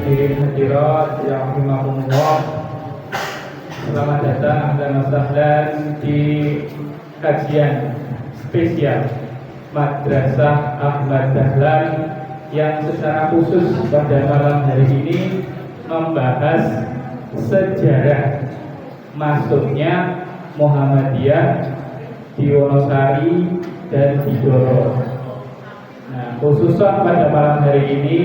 hadirin hadirat yang rahimakumullah. Selamat datang dan sahlan di kajian spesial Madrasah Ahmad Dahlan yang secara khusus pada malam hari ini membahas sejarah masuknya Muhammadiyah di Wonosari dan di Doro. Nah, khususan pada malam hari ini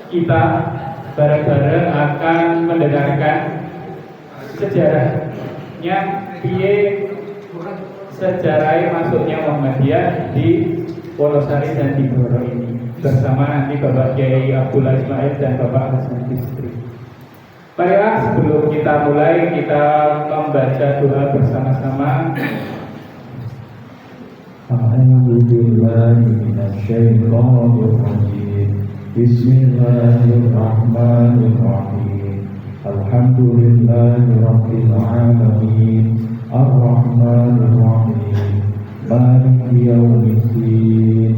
kita bareng-bareng akan mendengarkan sejarahnya sejarah masuknya Muhammadiyah di Wonosari dan di Doro ini bersama nanti Bapak Kiai Abdullah Ismail dan Bapak Hasan Bisri. Marilah sebelum kita mulai kita membaca doa bersama-sama. Bismillahirrahmanirrahim. Alhamdulillahirabbil alamin. Ar-Rahmanir-Rahim. Maliki yaumiddin.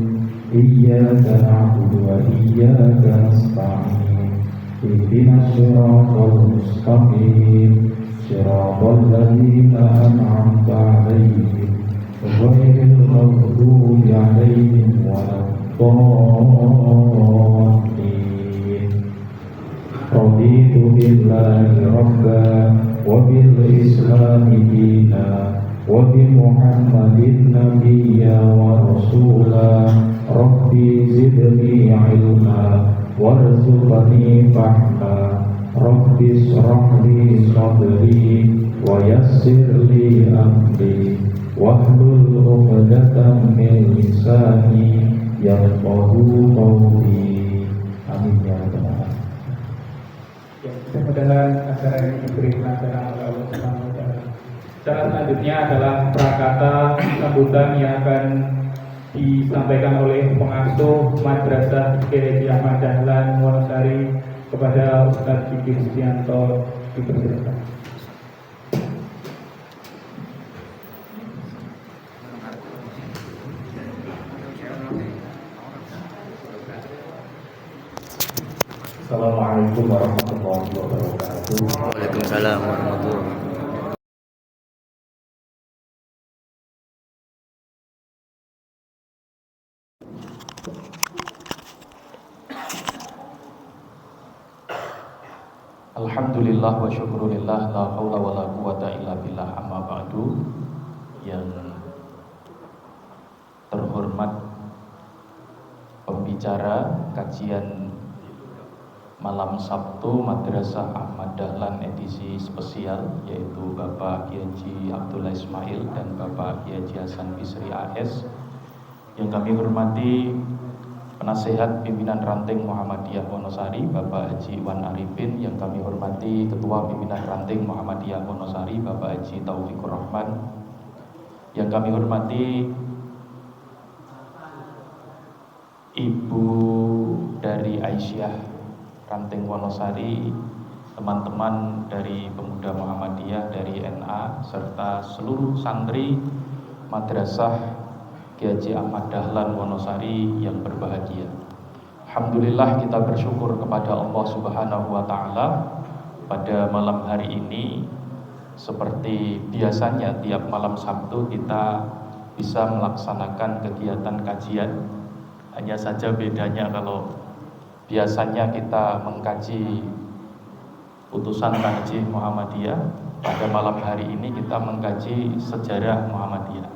Iyyaka na'budu wa iyyaka nasta'in. Ihdinas siratal mustaqim. Siratal ladzina an'amta 'alaihim ghairil maghdubi 'alaihim waladdallin. Raditu billahi rabban wa bil islami dinan wa bi Muhammadin nabiyya wa rasula. Rabbi zidni ilma warzuqni fahma. Rabbi shrah li sadri wa yassir li amri wahlul 'uqdatam min lisani yafqahu qawli. Amin ya rabbal. Mudah-mudahan acara ini diberi pelajaran oleh Allah Subhanahu wa Ta'ala. Cara selanjutnya adalah prakata sambutan yang akan disampaikan oleh pengasuh Madrasah Kiai Ahmad Dahlan Wonosari kepada Ustaz Fikri Sugianto. Dipersilakan. Assalamualaikum warahmatullahi wabarakatuh. Waalaikumsalam warahmatullahi wabarakatuh. Alhamdulillah wa syukurillah, la haula wa la quwata illa billah, amma ba'du. Yang terhormat pembicara kajian malam Sabtu Madrasah Ahmad Dahlan edisi spesial, yaitu Bapak Kiai Abdullah Ismail dan Bapak Kiai Hasan Bisri AS. Yang kami hormati Penasehat Pimpinan Ranting Muhammadiyah Wonosari Bapak Haji Wan Arifin. Yang kami hormati Ketua Pimpinan Ranting Muhammadiyah Wonosari Bapak Haji Taufikur Rahman. Yang kami hormati Ibu dari Aisyah Ranting Wonosari, teman-teman dari Pemuda Muhammadiyah dari NA, serta seluruh santri Madrasah Kiai Ahmad Dahlan Wonosari yang berbahagia. Alhamdulillah, kita bersyukur kepada Allah Subhanahu wa Ta'ala pada malam hari ini. Seperti biasanya tiap malam Sabtu kita bisa melaksanakan kegiatan kajian. Hanya saja bedanya, kalau biasanya kita mengkaji putusan Tarjih Muhammadiyah, pada malam hari ini kita mengkaji sejarah Muhammadiyah,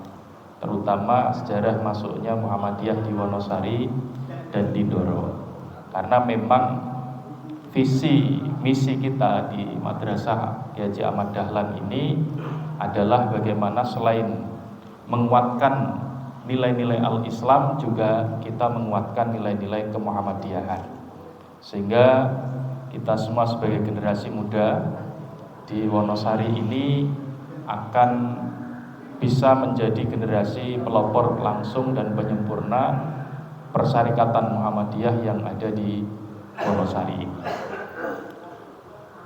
terutama sejarah masuknya Muhammadiyah di Wonosari dan di Doro. Karena memang visi misi kita di Madrasah Kiai Ahmad Dahlan ini adalah bagaimana selain menguatkan nilai-nilai al-Islam, juga kita menguatkan nilai-nilai kemuhammadiyahan, sehingga kita semua sebagai generasi muda di Wonosari ini akan bisa menjadi generasi pelopor langsung dan penyempurna persyarikatan Muhammadiyah yang ada di Wonosari ini.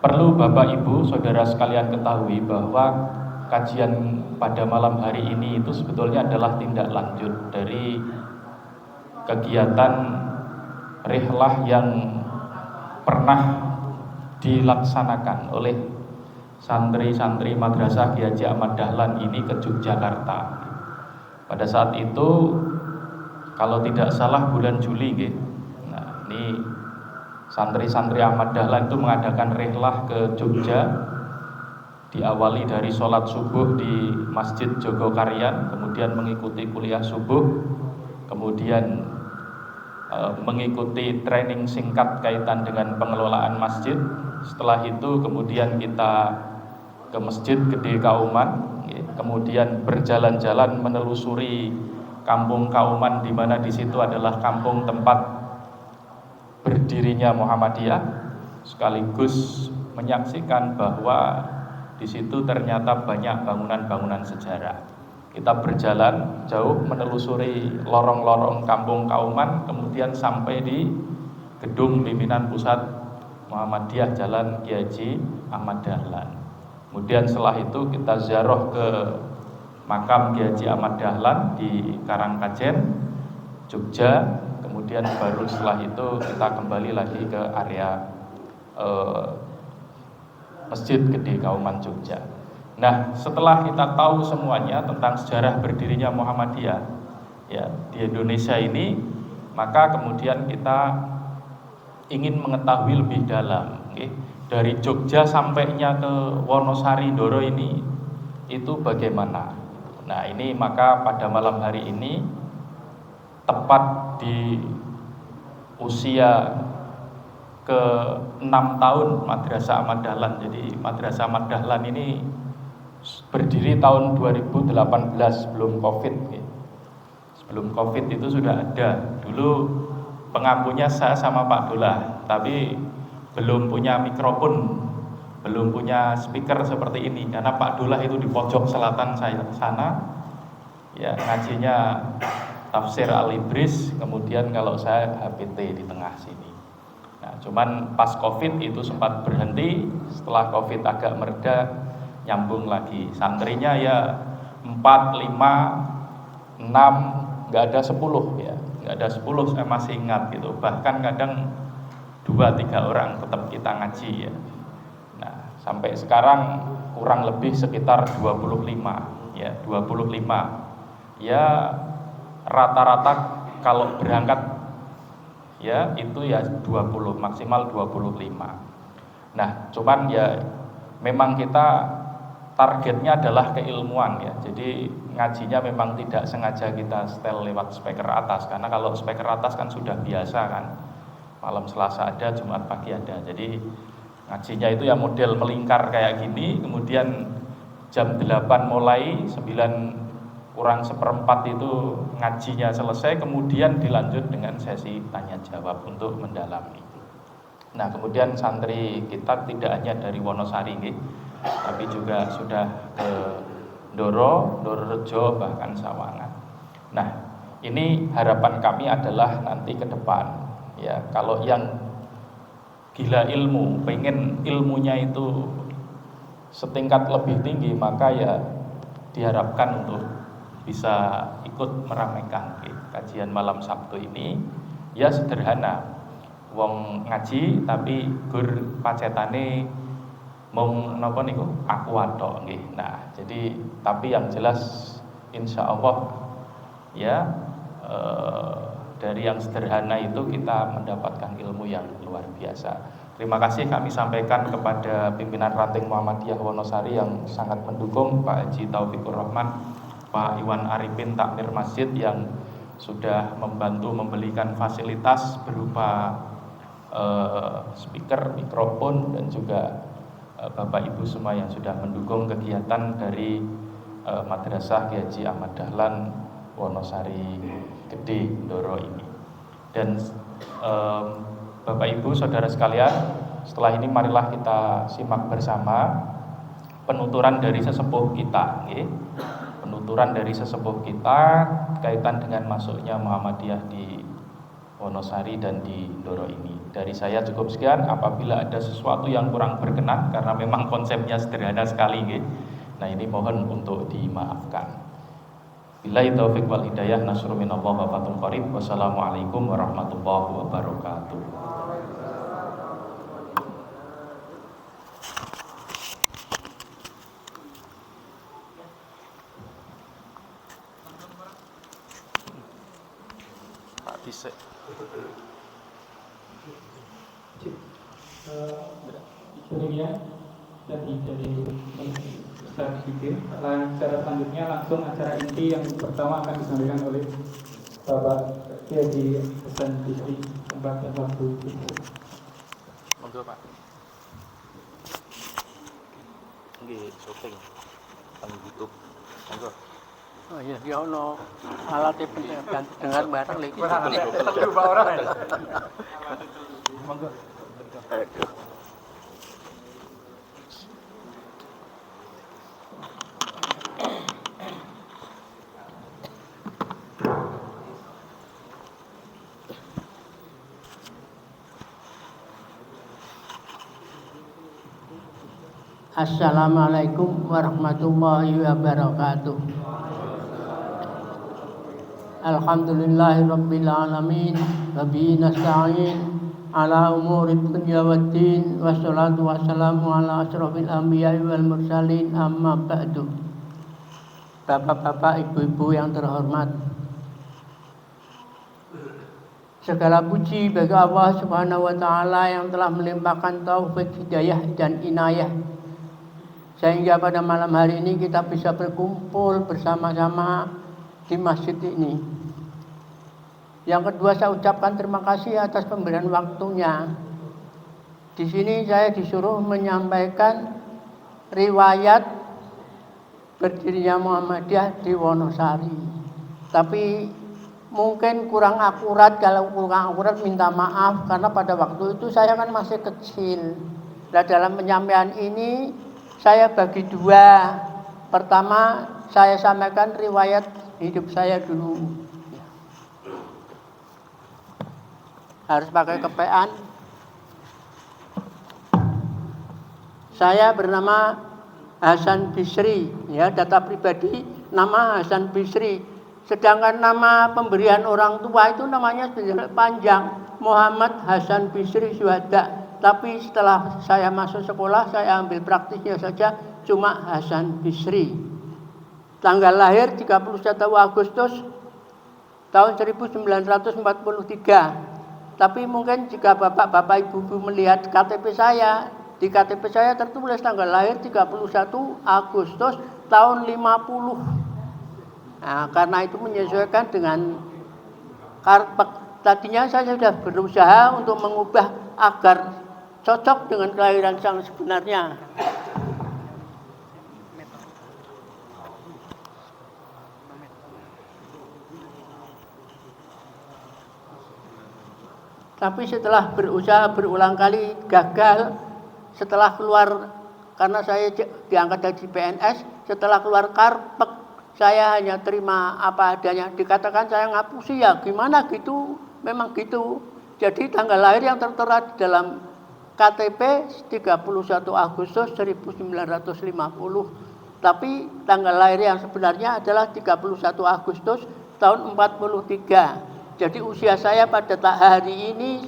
Perlu Bapak Ibu Saudara sekalian ketahui bahwa kajian pada malam hari ini itu sebetulnya adalah tindak lanjut dari kegiatan rihlah yang pernah dilaksanakan oleh santri-santri Madrasah Kiai Haji Ahmad Dahlan ini ke Yogyakarta. Pada saat itu kalau tidak salah bulan Juli gitu. Nah, ini santri-santri Ahmad Dahlan itu mengadakan rihlah ke Jogja, diawali dari sholat subuh di Masjid Jogokarian, kemudian mengikuti kuliah subuh, kemudian mengikuti training singkat kaitan dengan pengelolaan masjid. Setelah itu kemudian kita ke Masjid Gede Kauman, kemudian berjalan-jalan menelusuri kampung Kauman, di mana di situ adalah kampung tempat berdirinya Muhammadiyah, sekaligus menyaksikan bahwa di situ ternyata banyak bangunan-bangunan sejarah. Kita berjalan jauh menelusuri lorong-lorong kampung Kauman, kemudian sampai di gedung pimpinan pusat Muhammadiyah Jalan Kiai Haji Ahmad Dahlan. Kemudian setelah itu kita ziarah ke makam Kiai Haji Ahmad Dahlan di Karangkajen, Jogja. Kemudian baru setelah itu kita kembali lagi ke area Masjid Gede Kauman Jogja. Nah, setelah kita tahu semuanya tentang sejarah berdirinya Muhammadiyah ya di Indonesia ini, maka kemudian kita ingin mengetahui lebih dalam, dari Jogja sampainya ke Wonosari Ndoro ini itu bagaimana. Nah, ini maka pada malam hari ini tepat di usia ke-6 tahun Madrasah Ahmad Dahlan. Jadi Madrasah Ahmad Dahlan ini berdiri tahun 2018 sebelum Covid. Sebelum Covid itu sudah ada. Dulu pengampunya saya sama Pak Dullah, tapi belum punya mikrofon, belum punya speaker seperti ini, karena Pak Dullah itu di pojok selatan saya sana, ya ngajinya tafsir Al-Ibris, kemudian kalau saya HPT di tengah sini. Nah, cuman pas Covid itu sempat berhenti, setelah Covid agak mereda, nyambung lagi. Santrinya ya 4, 5, 6, nggak ada 10 ya, nggak ada 10, saya masih ingat gitu. Bahkan kadang 2-3 orang tetap kita ngaji ya. Nah, sampai sekarang kurang lebih sekitar 25 ya, 25. Ya rata-rata kalau berangkat ya itu ya 20, maksimal 25. Nah, cuman ya memang kita targetnya adalah keilmuan ya. Jadi ngajinya memang tidak sengaja kita setel lewat speaker atas, karena kalau speaker atas kan sudah biasa kan. Malam Selasa ada, Jumat pagi ada. Jadi ngajinya itu ya model melingkar kayak gini, kemudian jam 8 mulai, 9 kurang seperempat itu ngajinya selesai, kemudian dilanjut dengan sesi tanya jawab untuk mendalami. Nah, kemudian santri kita tidak hanya dari Wonosari tapi juga sudah ke Ndoro, Ndororejo, bahkan Sawangan. Nah, ini harapan kami adalah nanti ke depan ya, kalau yang gila ilmu, pengen ilmunya itu setingkat lebih tinggi, maka ya diharapkan untuk bisa ikut meramaikan kajian malam Sabtu ini. Ya sederhana, wong ngaji tapi gur pacetane mung napa niku aku atok nggih. Nah, jadi tapi yang jelas insya Allah ya dari yang sederhana itu kita mendapatkan ilmu yang luar biasa. Terima kasih kami sampaikan kepada pimpinan ranting Muhammadiyah Wonosari yang sangat mendukung, Pak Haji Taufikur Rahman, Pak Iwan Arifin Takmir Masjid yang sudah membantu membelikan fasilitas berupa speaker, mikrofon, dan juga Bapak Ibu semua yang sudah mendukung kegiatan dari Madrasah Kiai Haji Ahmad Dahlan Wonosari Gede Ndoro ini. Dan Bapak Ibu saudara sekalian, setelah ini marilah kita simak bersama penuturan dari sesepuh kita, penuturan dari sesepuh kita kaitan dengan masuknya Muhammadiyah di Wonosari dan di Ndoro ini. Dari saya cukup sekian. Apabila ada sesuatu yang kurang berkenan, karena memang konsepnya sederhana sekali, nah ini mohon untuk dimaafkan. Billahi taufiq wal hidayah, nasrun minallah wa fathun qarib. Wassalamualaikum warahmatullahi wabarakatuh. Pak Dise. Demikian dari Ustaz Fikir. Secara selanjutnya langsung acara inti yang pertama akan disampaikan oleh Bapak Kiai Hasan Bisri. Tempat dan waktu. Monggo Pak. Nggih, syuting teng YouTube. Monggo. Oh iya, ya ono alat dengar bareng lagi. Dua orang ya. Monggo. Assalamualaikum warahmatullahi wabarakatuh. Alhamdulillahirabbil alamin wa bihi nasta'in ala umuri dunya waddin wassalatu wassalamu ala asrofil anbiya'i wal mursalin amma ba'du. Bapak-bapak, ibu-ibu yang terhormat, segala puji bagi Allah Subhanahu wa taala yang telah melimpahkan taufik, hidayah dan inayah sehingga pada malam hari ini kita bisa berkumpul bersama-sama di masjid ini. Yang kedua, saya ucapkan terima kasih atas pemberian waktunya. Di sini saya disuruh menyampaikan riwayat berdirinya Muhammadiyah di Wonosari. Tapi mungkin kurang akurat. Kalau kurang akurat minta maaf, karena pada waktu itu saya kan masih kecil. Nah, dalam penyampaian ini saya bagi dua. Pertama, saya sampaikan riwayat hidup saya dulu. Harus pakai kepean. Saya bernama Hasan Bisri, ya, data pribadi nama Hasan Bisri. Sedangkan nama pemberian orang tua itu namanya panjang, Muhammad Hasan Bisri Syuhada. Tapi setelah saya masuk sekolah, saya ambil praktisnya saja, cuma Hasan Bisri. Tanggal lahir 31 Agustus tahun 1943. Tapi mungkin jika bapak-bapak ibu-ibu melihat KTP saya, di KTP saya tertulis tanggal lahir 31 Agustus tahun 50. Nah, karena itu menyesuaikan dengan karpet. Tadinya saya sudah berusaha untuk mengubah agar cocok dengan kelahiran yang sebenarnya. Tapi setelah berusaha berulang kali gagal, setelah keluar, karena saya diangkat dari PNS, setelah keluar karpet, saya hanya terima apa adanya. Dikatakan saya ngapusi, ya gimana gitu, memang gitu. Jadi tanggal lahir yang tertera di dalam KTP 31 Agustus 1950. Tapi tanggal lahir yang sebenarnya adalah 31 Agustus tahun 43. Jadi usia saya pada hari ini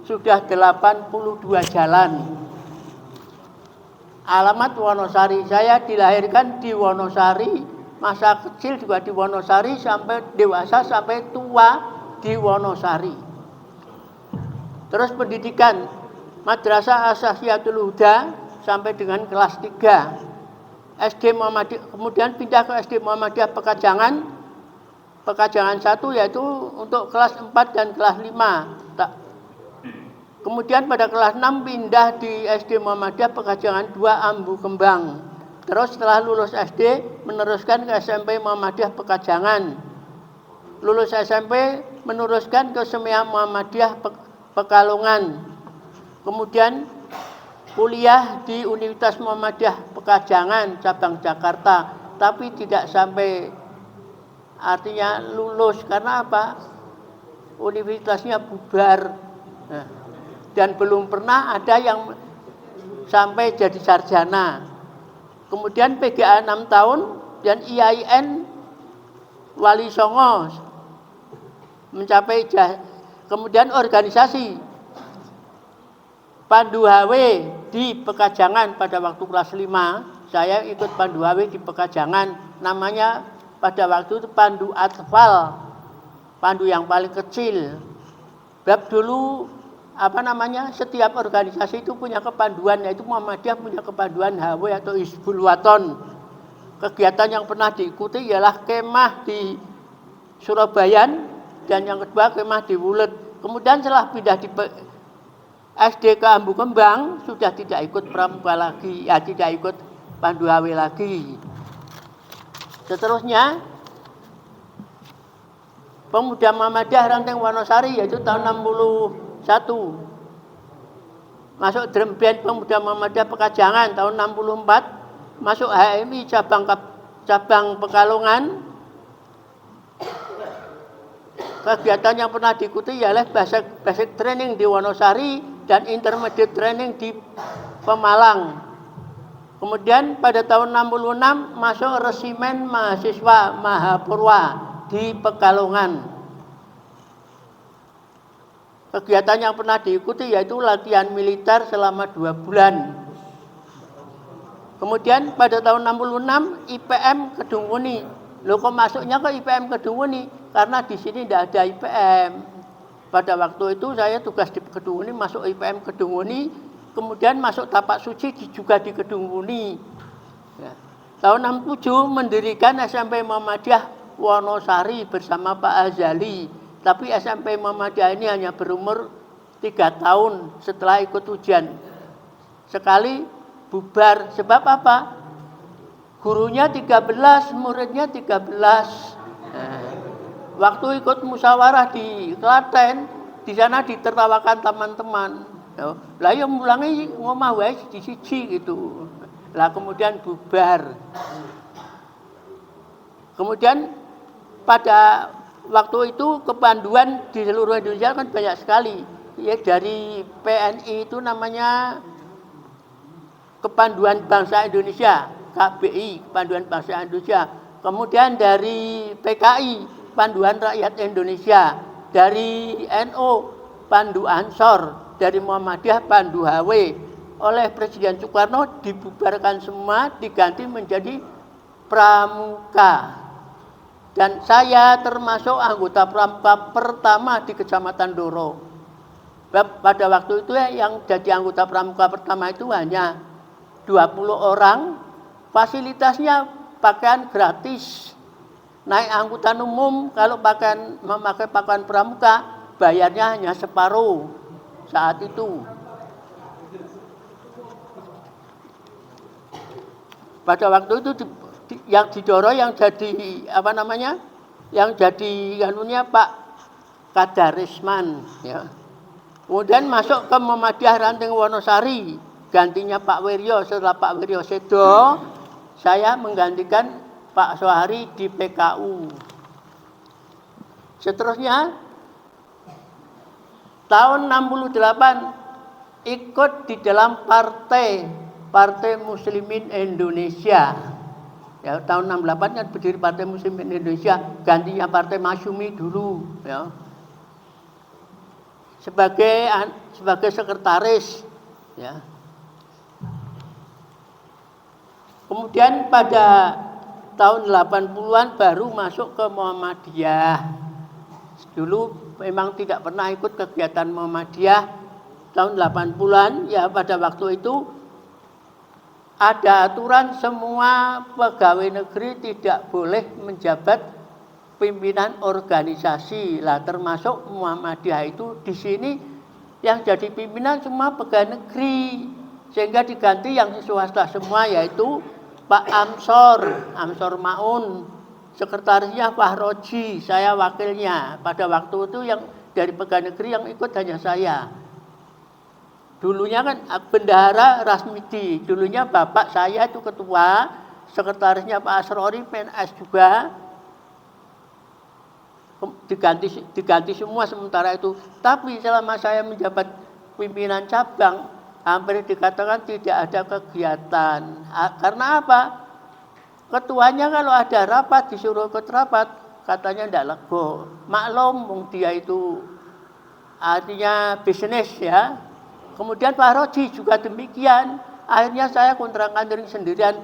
sudah 82 jalan. Alamat Wonosari, saya dilahirkan di Wonosari, masa kecil juga di Wonosari, sampai dewasa sampai tua di Wonosari. Terus pendidikan Madrasah Asasiyatul Huda sampai dengan kelas 3. SD Muhammadiyah, kemudian pindah ke SD Muhammadiyah Pekajangan 1, yaitu untuk kelas 4 dan kelas 5. Kemudian pada kelas 6 pindah di SD Muhammadiyah Pekajangan 2 Ambu Kembang. Terus setelah lulus SD meneruskan ke SMP Muhammadiyah Pekajangan. Lulus SMP meneruskan ke Semia Muhammadiyah Pekalongan. Kemudian kuliah di Universitas Muhammadiyah Pekajangan cabang Jakarta, tapi tidak sampai, artinya lulus. Karena apa? Universitasnya bubar. Nah, dan belum pernah ada yang sampai jadi sarjana. Kemudian PGA 6 tahun dan IAIN Wali Songo mencapai kemudian organisasi Pandu HW di Pekajangan pada waktu kelas 5. Saya ikut Pandu HW di Pekajangan, namanya pada waktu itu Pandu Atfal, pandu yang paling kecil. Bab dulu setiap organisasi itu punya kepanduan, yaitu Muhammadiyah punya kepanduan HW atau Hizbul Waton. Kegiatan yang pernah diikuti ialah kemah di Surabaya dan yang kedua kemah di Wulet. Kemudian setelah pindah di SD ke Ambu Kembang sudah tidak ikut pramuka lagi, ya tidak ikut Pandu HW lagi. Seterusnya Pemuda Muhammadiyah Ranteng Wonosari yaitu tahun 61. Masuk drum band Pemuda Muhammadiyah Pekajangan tahun 64. Masuk HMI cabang Pekalongan. Kegiatan yang pernah diikuti ialah basic training di Wonosari dan intermediate training di Pemalang. Kemudian pada tahun 66 masuk resimen mahasiswa Mahapurwa di Pekalongan. Kegiatan yang pernah diikuti yaitu latihan militer selama 2 bulan. Kemudian pada tahun 66 IPM Kedung Muni. Loh kok masuknya ke IPM Kedung Muni? Karena di sini tidak ada IPM. Pada waktu itu saya tugas di Kedung Muni, masuk IPM Kedung Muni, kemudian masuk Tapak Suci juga di Kedung Muni. Ya. Tahun 67 mendirikan SMP Muhammadiyah Wonosari bersama Pak Azali. Tapi SMP Muhammadiyah ini hanya berumur 3 tahun setelah ikut ujian. Sekali bubar. Sebab apa? Gurunya 13, muridnya 13. Waktu ikut musyawarah di Klaten, di sana ditertawakan teman-teman. Lah yang mulangi ngomah wae siji-siji gitu. Lah kemudian bubar. Kemudian pada waktu itu kepanduan di seluruh Indonesia kan banyak sekali. Ya dari PNI itu namanya Kepanduan Bangsa Indonesia, KBI, Kepanduan Bangsa Indonesia. Kemudian dari PKI, Panduan Rakyat Indonesia. Dari NU, Pandu Ansor. Dari Muhammadiyah, Pandu HW. Oleh Presiden Soekarno dibubarkan semua, diganti menjadi Pramuka. Dan saya termasuk anggota Pramuka pertama di Kecamatan Doro. Pada waktu itu yang jadi anggota Pramuka pertama itu hanya 20 orang. Fasilitasnya pakaian gratis. Naik angkutan umum kalau memakai pakaian Pramuka bayarnya hanya separuh saat itu. Pada waktu itu yang di Doro yang jadi yang jadi anunya Pak Kadarisman ya. Kemudian masuk ke Muhammadiyah Ranteng Wonosari, gantinya Pak Wiryo. Setelah Pak Wiryo sedo, saya menggantikan Pak Soehari di PKU. Seterusnya tahun 68 ikut di dalam Partai Muslimin Indonesia. Ya, tahun 68 kan berdiri Partai Muslimin Indonesia, gantinya Partai Masyumi dulu ya. Sebagai sekretaris ya. Kemudian pada tahun 80-an baru masuk ke Muhammadiyah. Dulu memang tidak pernah ikut kegiatan Muhammadiyah. Tahun 80-an ya, pada waktu itu ada aturan semua pegawai negeri tidak boleh menjabat pimpinan organisasi. Lah termasuk Muhammadiyah itu di sini yang jadi pimpinan semua pegawai negeri, sehingga diganti yang swasta semua, yaitu Pak Amsor Maun, sekretarisnya Fahroji, saya wakilnya. Pada waktu itu yang dari pegawai negeri yang ikut hanya saya. Dulunya kan Bendahara Rasmidi, dulunya bapak saya itu ketua, sekretarisnya Pak Asrori PNS juga. Diganti semua sementara itu. Tapi selama saya menjabat pimpinan cabang, hampir dikatakan tidak ada kegiatan. Karena apa? Ketuanya kalau ada rapat disuruh ikut rapat, katanya tidak lego. Maklum, wong dia itu artinya bisnis ya. Kemudian Pak Roji juga demikian. Akhirnya saya kontrak-kantoring sendirian.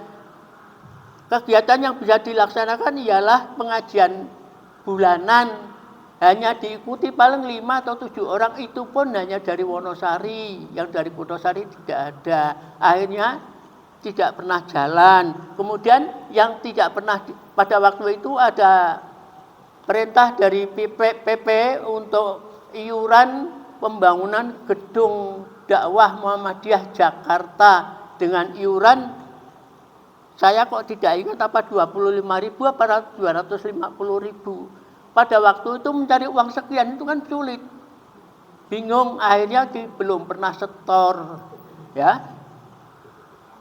Kegiatan yang bisa dilaksanakan ialah pengajian bulanan. Hanya diikuti paling 5 atau 7 orang, itu pun hanya dari Wonosari. Yang dari Kutosari tidak ada. Akhirnya tidak pernah jalan. Kemudian yang tidak pernah, pada waktu itu ada perintah dari PP untuk iuran pembangunan gedung dakwah Muhammadiyah Jakarta dengan iuran, saya kok tidak ingat apa 25.000 apa 250.000. Pada waktu itu mencari uang sekian itu kan sulit. Bingung, akhirnya belum pernah setor. Ya.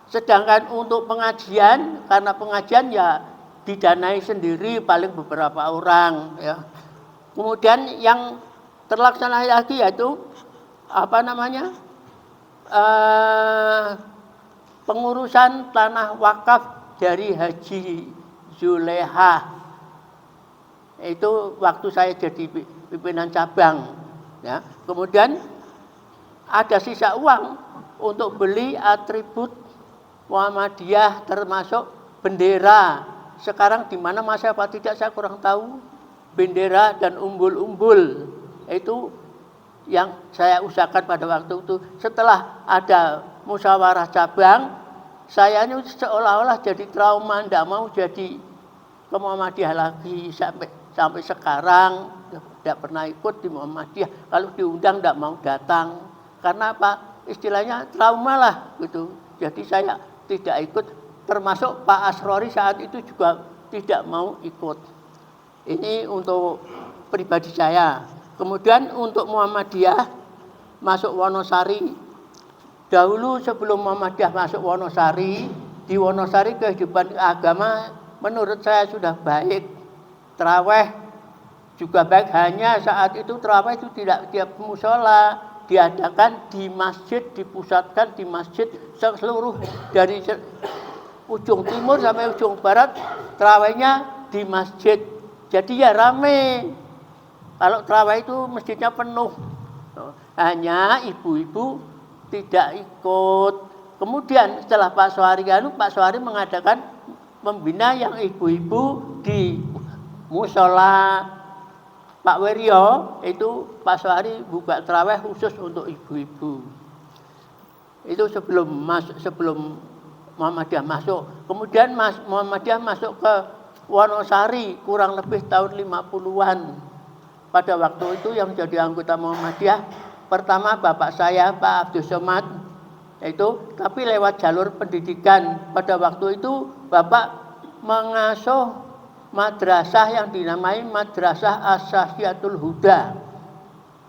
Sedangkan untuk pengajian, karena pengajian ya didanai sendiri paling beberapa orang ya. Kemudian yang terlaksana lagi yaitu apa namanya? Pengurusan tanah wakaf dari Haji Zulehah. Itu waktu saya jadi pimpinan cabang ya. Kemudian ada sisa uang untuk beli atribut Muhammadiyah termasuk bendera. Sekarang di mana masih apa tidak saya kurang tahu. Bendera dan umbul-umbul itu yang saya usahakan pada waktu itu. Setelah ada musyawarah cabang, saya ini seolah-olah jadi trauma, tidak mau jadi ke Muhammadiyah lagi sampai sekarang tidak pernah ikut di Muhammadiyah. Kalau diundang tidak mau datang. Karena apa? Istilahnya trauma lah gitu. Jadi saya tidak ikut. Termasuk Pak Asrori saat itu juga tidak mau ikut. Ini untuk pribadi saya. Kemudian untuk Muhammadiyah masuk Wonosari. Dahulu sebelum Muhammadiyah masuk Wonosari, di Wonosari kehidupan agama menurut saya sudah baik. Tarawih juga baik, hanya saat itu tarawih itu tidak tiap musola, diadakan di masjid, dipusatkan di masjid seluruh dari ujung timur sampai ujung barat, tarawihnya di masjid. Jadi ya rame. Kalau tarawih itu masjidnya penuh. Hanya ibu-ibu tidak ikut. Kemudian setelah Pak Soehari mengadakan membina yang ibu-ibu di musola Pak Weryo, itu Pak Soehari buka tarawih khusus untuk ibu-ibu. Itu sebelum Muhammadiyah masuk. Kemudian Muhammadiyah masuk ke Wonosari kurang lebih tahun 50-an. Pada waktu itu yang menjadi anggota Muhammadiyah pertama bapak saya Pak Abdul Somad, itu tapi lewat jalur pendidikan. Pada waktu itu bapak mengasuh madrasah yang dinamai Madrasah As-Sahyatul Huda.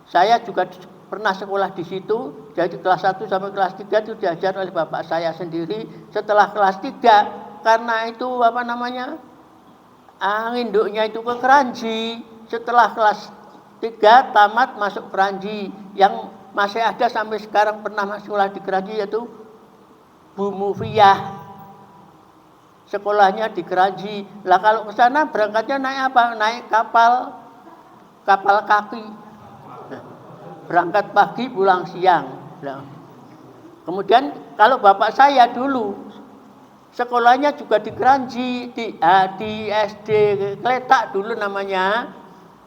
Saya juga pernah sekolah di situ, jadi kelas 1 sampai kelas 3 itu diajar oleh bapak saya sendiri. Setelah kelas 3, karena itu apa namanya, induknya itu ke Keranji. Setelah kelas 3 tamat masuk Keranji. Yang masih ada sampai sekarang pernah sekolah di Keranji yaitu Bu Mufiyah. Sekolahnya di Keranji. Lah kalau ke sana berangkatnya naik apa? Naik kapal kaki. Berangkat pagi pulang siang. Nah. Kemudian kalau bapak saya dulu sekolahnya juga di Keranji, di SD Kletak dulu namanya.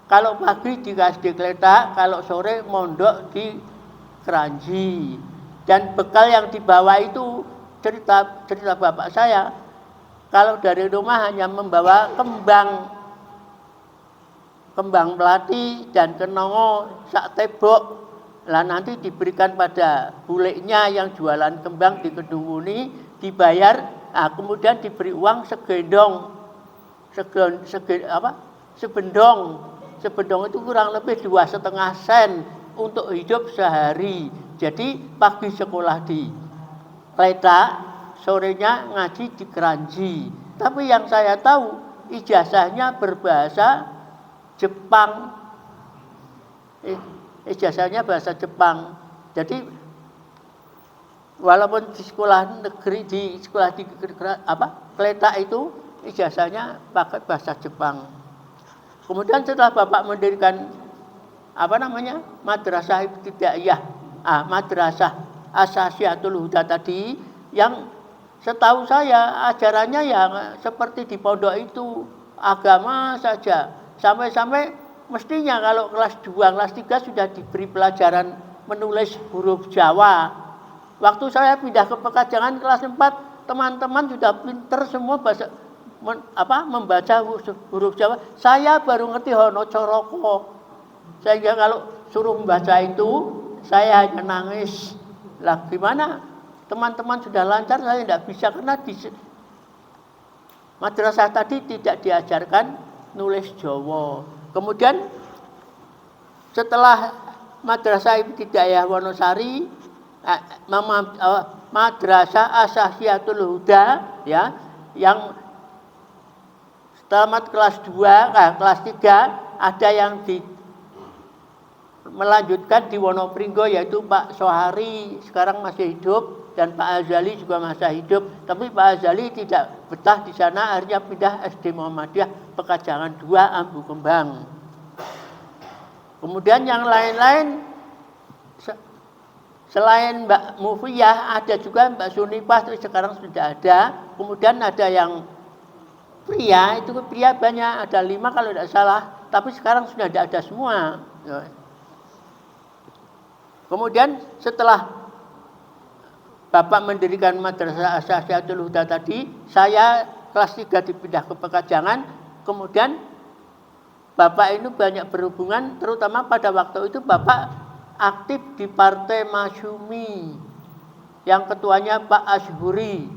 Kalau pagi di SD Kletak, kalau sore mondok di Keranji. Dan bekal yang dibawa itu cerita bapak saya. Kalau dari rumah hanya membawa kembang melati dan kenongo sak tebok. Lah nanti diberikan pada buliknya yang jualan kembang di Kedung Muni, dibayar, kemudian diberi uang sebendong. Sebendong itu kurang lebih 2,5 sen untuk hidup sehari. Jadi pagi sekolah di Kletak, sorenya ngaji di Keranji. Tapi yang saya tahu ijazahnya berbahasa Jepang. Ijazahnya bahasa Jepang. Jadi walaupun di sekolah negeri di Kletak itu ijazahnya pakai bahasa Jepang. Kemudian setelah Bapak mendirikan Madrasah Ibtidaiyah, Madrasah Asasiatul Huda tadi, yang setahu saya ajarannya yang seperti di pondok itu, agama saja. Sampai-sampai mestinya kalau kelas 2, kelas 3 sudah diberi pelajaran menulis huruf Jawa. Waktu saya pindah ke Pekajangan kelas 4, teman-teman sudah pinter semua membaca huruf Jawa. Saya baru ngerti Hono Coroko. Sehingga kalau suruh membaca itu, saya hanya nangis. Lah gimana? Teman-teman sudah lancar, saya tidak bisa karena di madrasah tadi tidak diajarkan nulis Jawa. Kemudian setelah Madrasah Ibtidaiyah Wonosari, Madrasah Asasiatul Huda, ya, yang tamat kelas 2, kelas 3, ada yang melanjutkan di Wonopringgo, yaitu Pak Sohari, sekarang masih hidup, dan Pak Azali juga masih hidup. Tapi Pak Azali tidak betah di sana, akhirnya pindah SD Muhammadiyah Pekajangan 2 Ambu Kembang. Kemudian yang lain-lain selain Mbak Mufiyah, ada juga Mbak Sunipah, terus sekarang sudah ada. Kemudian ada yang pria, itu pria banyak, ada 5 kalau tidak salah, tapi sekarang sudah tidak ada semua. Kemudian setelah Bapak mendirikan Madrasah Asasiatul Huda tadi, saya kelas 3 dipindah ke Pekajangan. Kemudian Bapak ini banyak berhubungan, terutama pada waktu itu Bapak aktif di Partai Masyumi, yang ketuanya Pak Ashuri.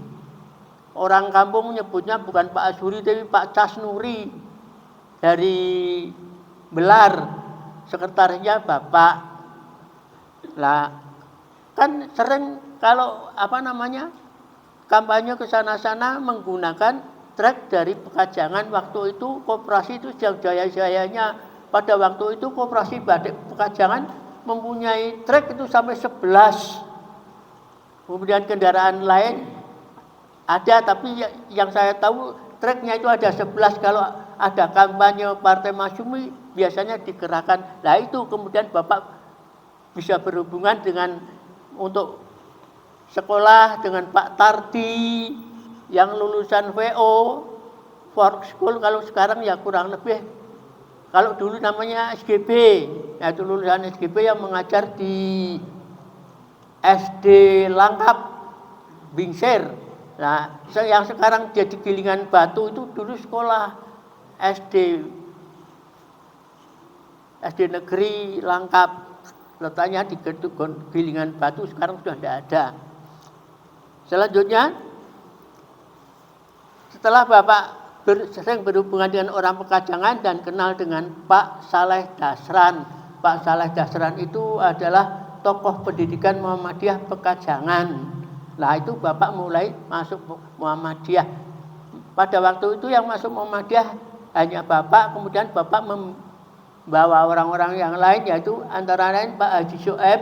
Orang kampung menyebutnya bukan Pak Ashuri, tapi Pak Casnuri dari Belar, sekretarisnya Bapak. Lah, kan sering kalau kampanye ke sana-sana menggunakan trek dari Pekajangan. Waktu itu koperasi itu jaya-jayanya. Pada waktu itu koperasi batik Pekajangan mempunyai trek itu sampai 11. Kemudian kendaraan lain ada, tapi yang saya tahu treknya itu ada 11. Kalau ada kampanye Partai Masyumi biasanya dikerahkan. Nah itu kemudian Bapak bisa berhubungan dengan untuk sekolah dengan Pak Tardi yang lulusan VO, Work School, kalau sekarang ya kurang lebih, kalau dulu namanya SGB, yaitu lulusan SGB yang mengajar di SD Langkap Bingsir. Nah, yang sekarang jadi Gilingan Batu itu dulu sekolah SD Negeri Langkap. Letaknya di Gilingan Batu, sekarang sudah tidak ada. Selanjutnya, setelah Bapak sering berhubungan dengan orang Pekajangan dan kenal dengan Pak Saleh Dasran. Pak Saleh Dasran itu adalah tokoh pendidikan Muhammadiyah Pekajangan. Nah itu Bapak mulai masuk Muhammadiyah. Pada waktu itu yang masuk Muhammadiyah hanya Bapak, kemudian Bapak membawa orang-orang yang lain, yaitu antara lain Pak Haji Shoaib,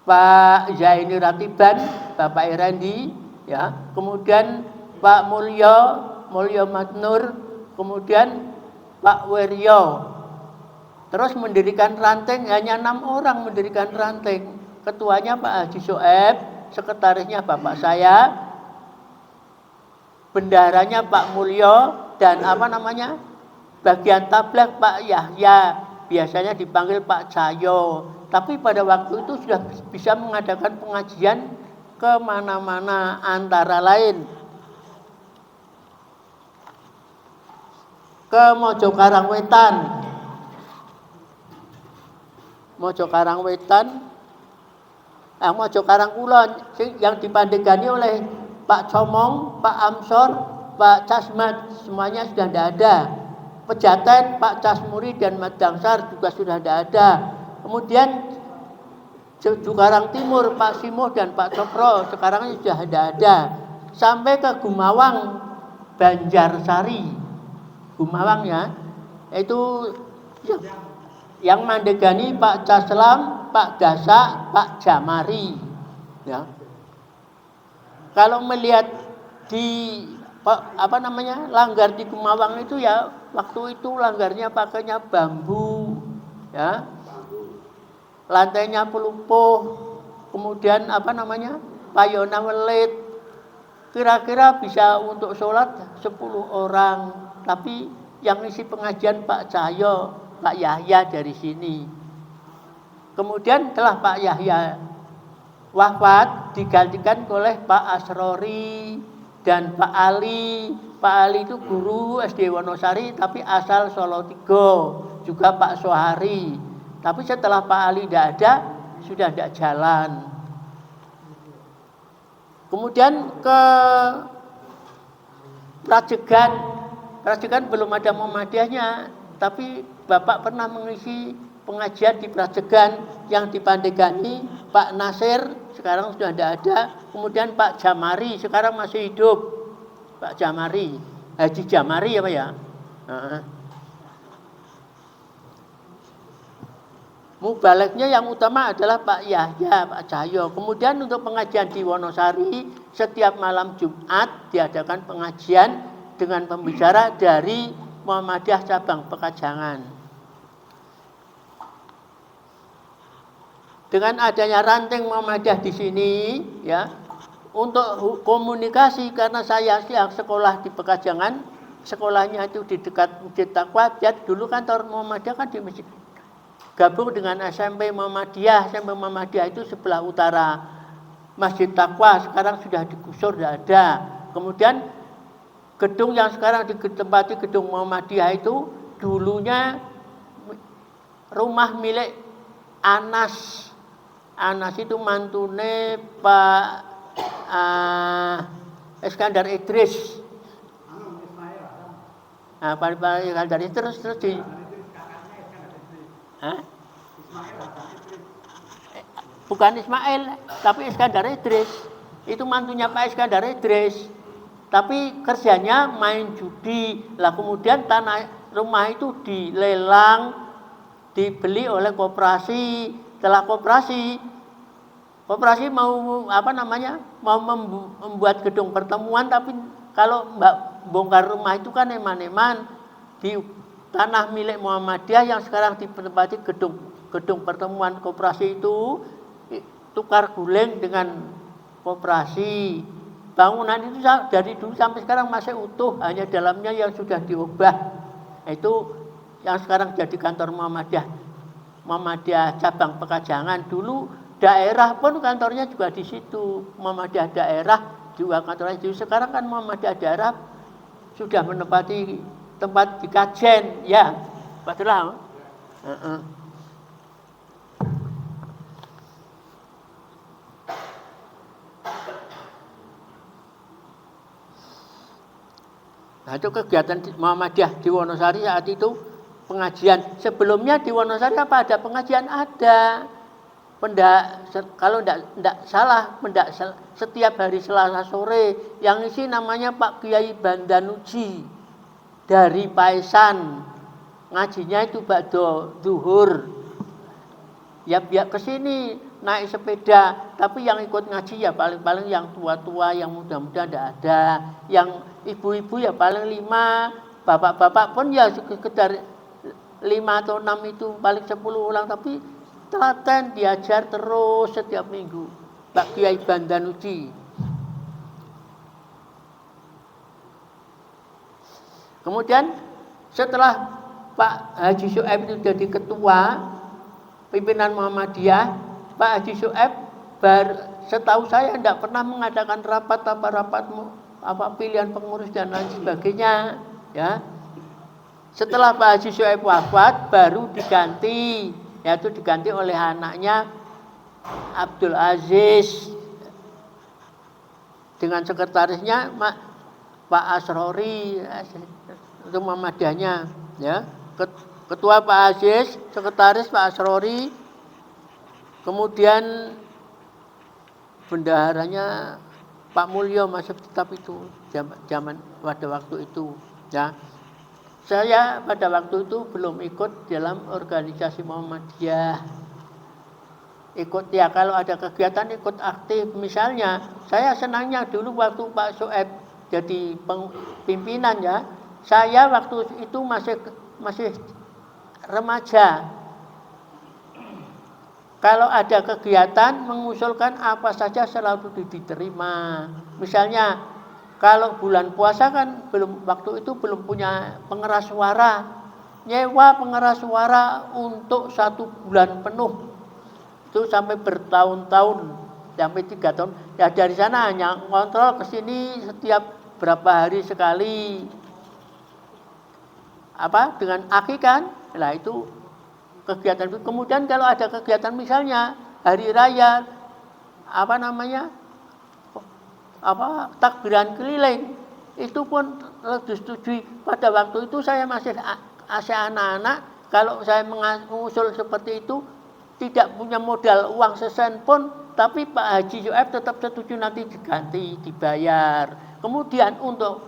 Pak Zaini Ratiban, Bapak Irandi, ya, kemudian Pak Mulyo Matnur, kemudian Pak Wiryo. Terus mendirikan ranting, hanya 6 orang mendirikan ranting. Ketuanya Pak Haji Shoaib, sekretarisnya Bapak saya, bendaharanya Pak Mulyo, dan bagian tabligh Pak Yahya, biasanya dipanggil Pak Cayo. Tapi pada waktu itu sudah bisa mengadakan pengajian kemana-mana, antara lain ke Mojokarang Wetan, Mojokarang Kulon, yang dipandegani oleh Pak Comong, Pak Amsor, Pak Casmat, semuanya sudah tidak ada. Pejaten, Pak Casmuri dan Madangsar juga sudah tidak ada. Kemudian Jukarang Timur, Pak Simo dan Pak Cokro, sekarang sudah tidak ada. Sampai ke Gumawang, Banjarsari, Gumawang ya, itu yang mandegani Pak Caslam, Pak Dasa, Pak Jamari. Ya. Kalau melihat di Langgar di Gumawang itu ya waktu itu langgarnya pakainya bambu, ya, lantainya pelupuh, kemudian payona welit. Kira-kira bisa untuk sholat 10 orang, tapi yang isi pengajian Pak Cahyo, Pak Yahya dari sini. Kemudian telah Pak Yahya wafat, digantikan oleh Pak Asrori dan Pak Ali. Pak Ali itu guru SD Wonosari tapi asal Solo Tigo, juga Pak Sohari. Tapi setelah Pak Ali tidak ada, sudah tidak jalan. Kemudian ke Prajegan belum ada Muhammadiyahnya, tapi Bapak pernah mengisi pengajian di Prajegan yang dipandegani Pak Nasir, sekarang sudah tidak ada. Kemudian Pak Jamari, sekarang masih hidup. Pak Jamari, Haji Jamari apa ya? Mubaliknya yang utama adalah Pak Yahya, Pak Cahyo. Kemudian untuk pengajian di Wonosari, setiap malam Jumat diadakan pengajian dengan pembicara dari Muhammadiyah cabang Pekajangan. Dengan adanya ranting Muhammadiyah di sini, ya, untuk komunikasi, karena saya yang sekolah di Pekajangan, sekolahnya itu di dekat Masjid Taqwa. Dulu kantor Muhammadiyah kan di Masjid. Gabung dengan SMP Muhammadiyah. SMP Muhammadiyah itu sebelah utara Masjid Taqwa, sekarang sudah digusur, tidak ada. Kemudian gedung yang sekarang ditempati gedung Muhammadiyah itu dulunya rumah milik Anas. Anas itu mantune Pak Iskandar Idris. Nah, Pak Iskandar Idris terus di bukan Ismail, tapi Iskandar Idris. Itu mantunya Pak Iskandar Idris. Tapi kerjanya main judi. Lah kemudian tanah rumah itu dilelang, dibeli oleh koperasi. Setelah koperasi mau mau membuat gedung pertemuan, tapi kalau bongkar rumah itu kan eman-eman di tanah milik Muhammadiyah yang sekarang ditempati gedung pertemuan koperasi itu tukar guling dengan koperasi. Bangunan itu dari dulu sampai sekarang masih utuh, hanya dalamnya yang sudah diubah. Itu yang sekarang jadi kantor Muhammadiyah cabang Pekajangan. Dulu daerah pun kantornya juga di situ. Muhammadiyah daerah juga kantornya di situ. Sekarang kan Muhammadiyah daerah sudah menempati tempat di Kajen, ya, betul. Nah, itu kegiatan Muhammadiyah di Wonosari saat itu pengajian. Sebelumnya di Wonosari apa ada pengajian? Ada. Kalau tidak salah, setiap hari Selasa sore yang isi namanya Pak Kiai Bandanuji dari Paisan. Ngajinya itu bakdo zuhur. Ya biar kesini naik sepeda, tapi yang ikut ngaji ya paling-paling yang tua-tua, yang muda-muda tidak ada. Yang ibu-ibu ya paling 5, bapak-bapak pun ya sekedar 5 atau 6 itu paling 10 orang, tapi telaten diajar terus setiap minggu. Pak Kiai Bandanuji. Kemudian setelah Pak Haji Syuaib itu jadi ketua pimpinan Muhammadiyah, Pak Haji Syuaib setahu saya tidak pernah mengadakan rapat pilihan pengurus dan lain sebagainya, ya. Setelah Pak Haji Syuaib wafat baru diganti, yaitu diganti oleh anaknya Abdul Aziz dengan sekretarisnya Pak Asrori, itu Muhammadiyahnya, ya. Ketua Pak Aziz, sekretaris Pak Asrori, kemudian bendaharanya Pak Mulyo masih tetap itu zaman pada waktu itu, ya. Saya pada waktu itu belum ikut dalam organisasi Muhammadiyah. Ikut ya kalau ada kegiatan ikut aktif. Misalnya saya senangnya dulu waktu Pak Syuaib jadi pimpinan, ya. saya waktu itu masih remaja. Kalau ada kegiatan mengusulkan apa saja selalu diterima. Misalnya kalau bulan puasa kan waktu itu belum punya pengeras suara, nyewa pengeras suara untuk 1 bulan penuh itu sampai bertahun-tahun, sampai 3 tahun. Ya dari sana hanya kontrol ke sini setiap berapa hari sekali. Dengan aki kan, lah itu kegiatan. Kemudian kalau ada kegiatan misalnya hari raya takbiran keliling, itu pun disetujui. Pada waktu itu saya masih anak-anak, kalau saya mengusul seperti itu tidak punya modal uang sesen pun, tapi Pak Haji Yoef tetap setuju nanti diganti, dibayar. Kemudian untuk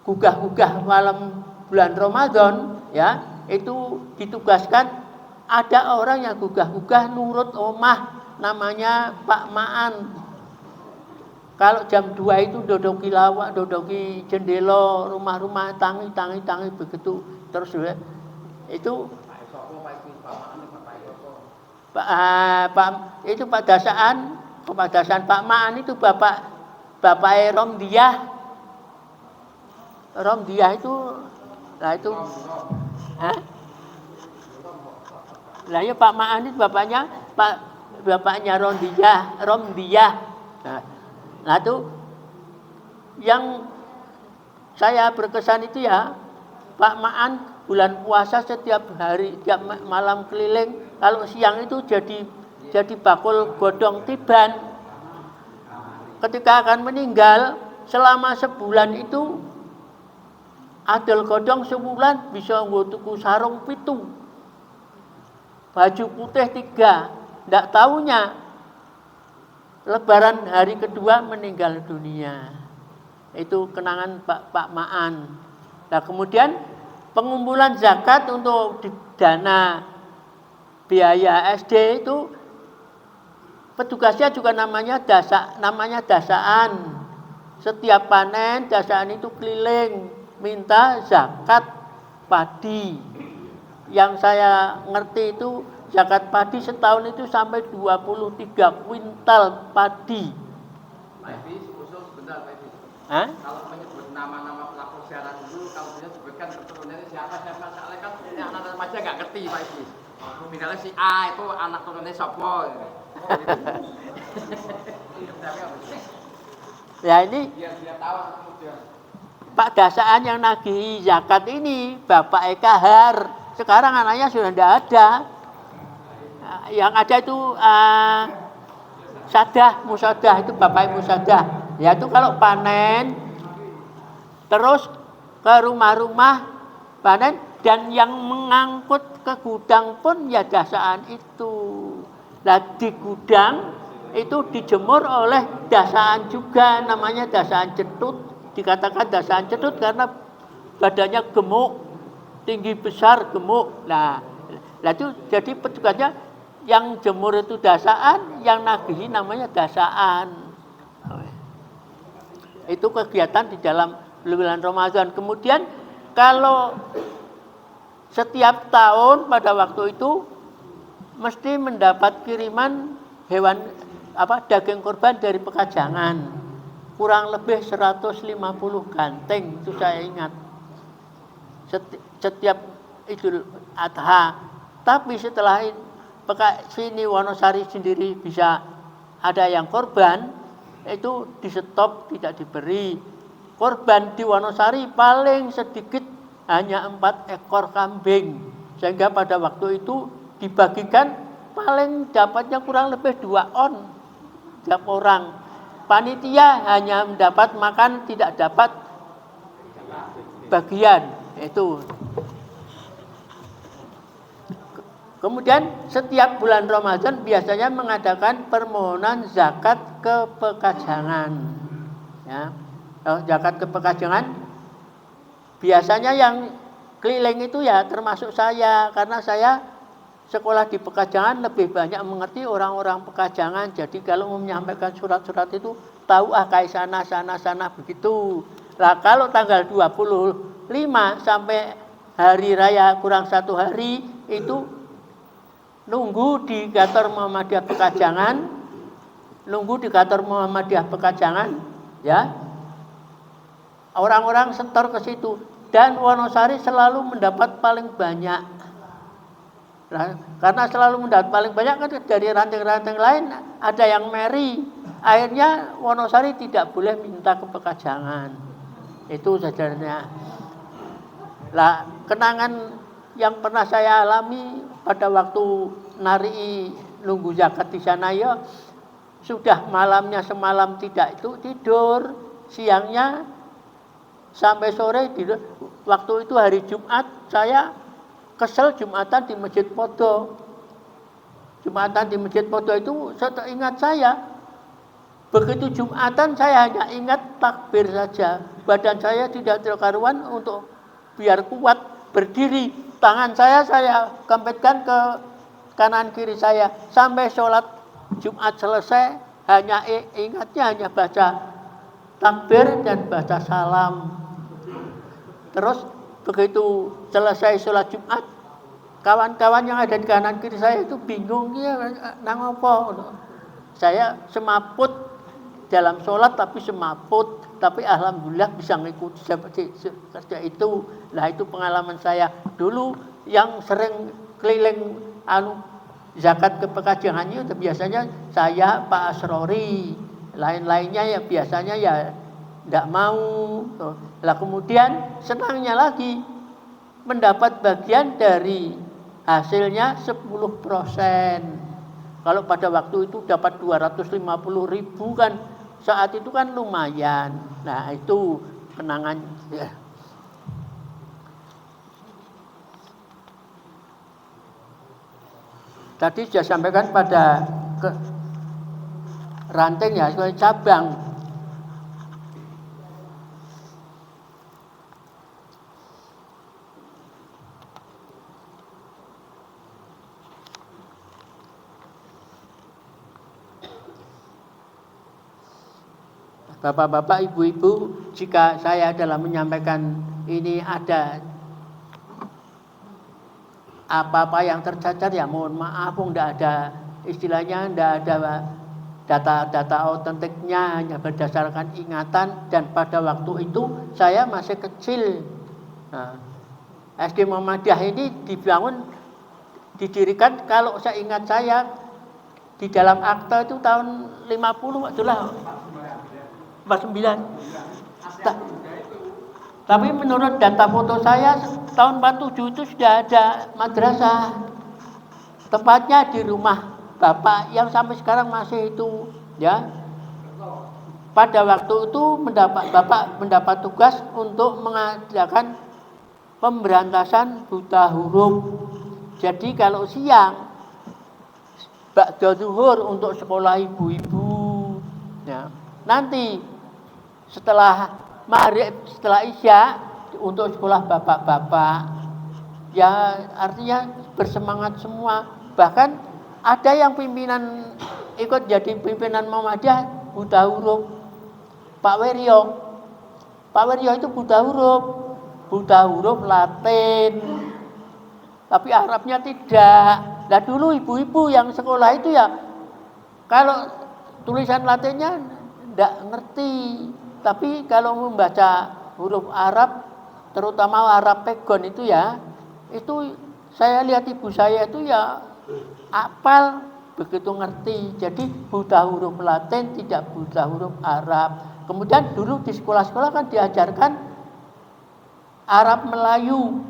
gugah-gugah malam bulan Ramadan ya, itu ditugaskan ada orang yang gugah-gugah nurut omah, namanya Pak Maan. Kalau jam 2 itu dodoki lawak, dodoki jendela, rumah-rumah, tangi begitu. Terus ya, itu Pak Dasaan, Pak Maan itu Bapak Romdiah. Romdiah itu, lah itu, lah ya Pak Maan itu bapaknya Romdiah. Nah itu yang saya berkesan itu ya, Pak Maan bulan puasa setiap hari, tiap malam keliling, kalau siang itu jadi bakul godong tiban. Ketika akan meninggal, selama sebulan itu adol godong sebulan bisa tuku sarung 7, baju putih 3. Tidak tahunya Lebaran hari kedua meninggal dunia. Itu kenangan Pak Maan. Nah kemudian pengumpulan zakat untuk dana biaya SD itu petugasnya juga namanya dasaan. Setiap panen dasaan itu keliling minta zakat padi. Yang saya ngerti itu zakat padi setahun itu sampai 23 kuintal padi. Pak Evi, usul sebentar Pak Evi. Kalau menyebut nama-nama pelaku sejarah dulu, kalau dia sebutkan keturunannya siapa, soalnya kan ini anak remaja nggak ngerti Pak Evi. Misalnya si A itu anak turunannya sopo. Ya ini Biar tahu kemudian. Pak Dasaan yang nagih zakat ini Bapak Eka Har. Sekarang anaknya sudah tidak ada. Yang ada itu Musadah itu Bapak Musadah. Ya itu kalau panen terus ke rumah-rumah panen, dan yang mengangkut ke gudang pun ya dasaan itu. Nah di gudang itu dijemur oleh dasaan juga, namanya dasaan cetut. Dikatakan dasaan cetut karena badannya gemuk, tinggi besar, gemuk. Nah itu jadi petugasnya yang jemur itu dasaan, yang nagihi namanya dasaan. Itu kegiatan di dalam bulan Ramadan. Kemudian kalau setiap tahun pada waktu itu mesti mendapat kiriman hewan daging kurban dari Pekajangan. Kurang lebih 150 ganteng, itu saya ingat. Setiap Idul Adha. Tapi setelah sini Wonosari sendiri bisa ada yang korban, itu di stop, tidak diberi. Korban di Wonosari paling sedikit hanya 4 ekor kambing, sehingga pada waktu itu dibagikan paling dapatnya kurang lebih 2 on tiap orang. Panitia hanya mendapat makan, tidak dapat bagian itu. Kemudian setiap bulan Ramadan biasanya mengadakan permohonan zakat ke Pekajangan. Ya, zakat ke Pekajangan. Biasanya yang keliling itu ya termasuk saya, karena saya sekolah di Pekajangan, lebih banyak mengerti orang-orang Pekajangan. Jadi kalau menyampaikan surat-surat itu tahu kayak sana begitu. Nah kalau tanggal 20 5 sampai hari raya kurang 1 hari itu nunggu di kantor Muhammadiyah Pekajangan, ya. Orang-orang setor ke situ dan Wonosari selalu mendapat paling banyak. Nah, karena selalu mendapat paling banyak kan dari ranting-ranting lain ada yang meri. Akhirnya Wonosari tidak boleh minta ke Pekajangan. Itu sebenarnya. Lah, kenangan yang pernah saya alami pada waktu nari nunggu zakat di sana ya, sudah malamnya semalam tidak itu tidur, siangnya sampai sore tidur. Waktu itu hari Jumat saya kesel Jumatan di Masjid Podo. Jumatan di Masjid Podo itu ingat saya. Begitu Jumatan saya hanya ingat takbir saja. Badan saya tidak terkaruan untuk biar kuat berdiri. Tangan saya kempitkan ke kanan kiri saya. Sampai sholat Jumat selesai hanya ingatnya hanya baca takbir dan baca salam. Terus begitu selesai sholat Jumat, kawan-kawan yang ada di kanan kiri saya itu bingung, ya nang apa? Saya semaput dalam sholat tapi alhamdulillah bisa ngikuti seperti itu. Nah, itu pengalaman saya dulu yang sering keliling zakat ke Pekajangan itu biasanya saya, Pak Asrori, lain-lainnya ya biasanya ya tidak mau. Lah kemudian senangnya lagi mendapat bagian dari hasilnya 10%. Kalau pada waktu itu dapat 250.000 kan, saat itu kan lumayan. Nah, itu kenangan ya. Tadi saya sampaikan pada ranting ya, sebagai cabang. Bapak-bapak, ibu-ibu, jika saya dalam menyampaikan ini ada apa-apa yang tercacat ya mohon maaf, tidak ada istilahnya, tidak ada data-data autentiknya, hanya berdasarkan ingatan. Dan pada waktu itu saya masih kecil. Nah, SD Muhammadiyah ini didirikan kalau saya ingat saya di dalam akta itu tahun 50 itulah 49. Tapi menurut data foto saya tahun 47 itu sudah ada madrasah. Tepatnya di rumah Bapak yang sampai sekarang masih itu, ya. Pada waktu itu Bapak mendapat tugas untuk mengadakan pemberantasan buta huruf. Jadi kalau siang ba'da zuhur untuk sekolah ibu-ibu, ya. Nanti setelah maghrib, setelah isya untuk sekolah bapak-bapak. Ya artinya bersemangat semua. Bahkan ada yang pimpinan ikut jadi pimpinan Muhammadiyah buta huruf. Pak Weryo itu buta huruf Latin. Tapi Arabnya tidak. Nah dulu ibu-ibu yang sekolah itu ya kalau tulisan Latinnya tidak ngerti. Tapi kalau membaca huruf Arab, terutama Arab Pegon itu ya, itu saya lihat ibu saya itu ya apal, begitu ngerti. Jadi buta huruf Latin, tidak buta huruf Arab. Kemudian dulu di sekolah-sekolah kan diajarkan Arab Melayu.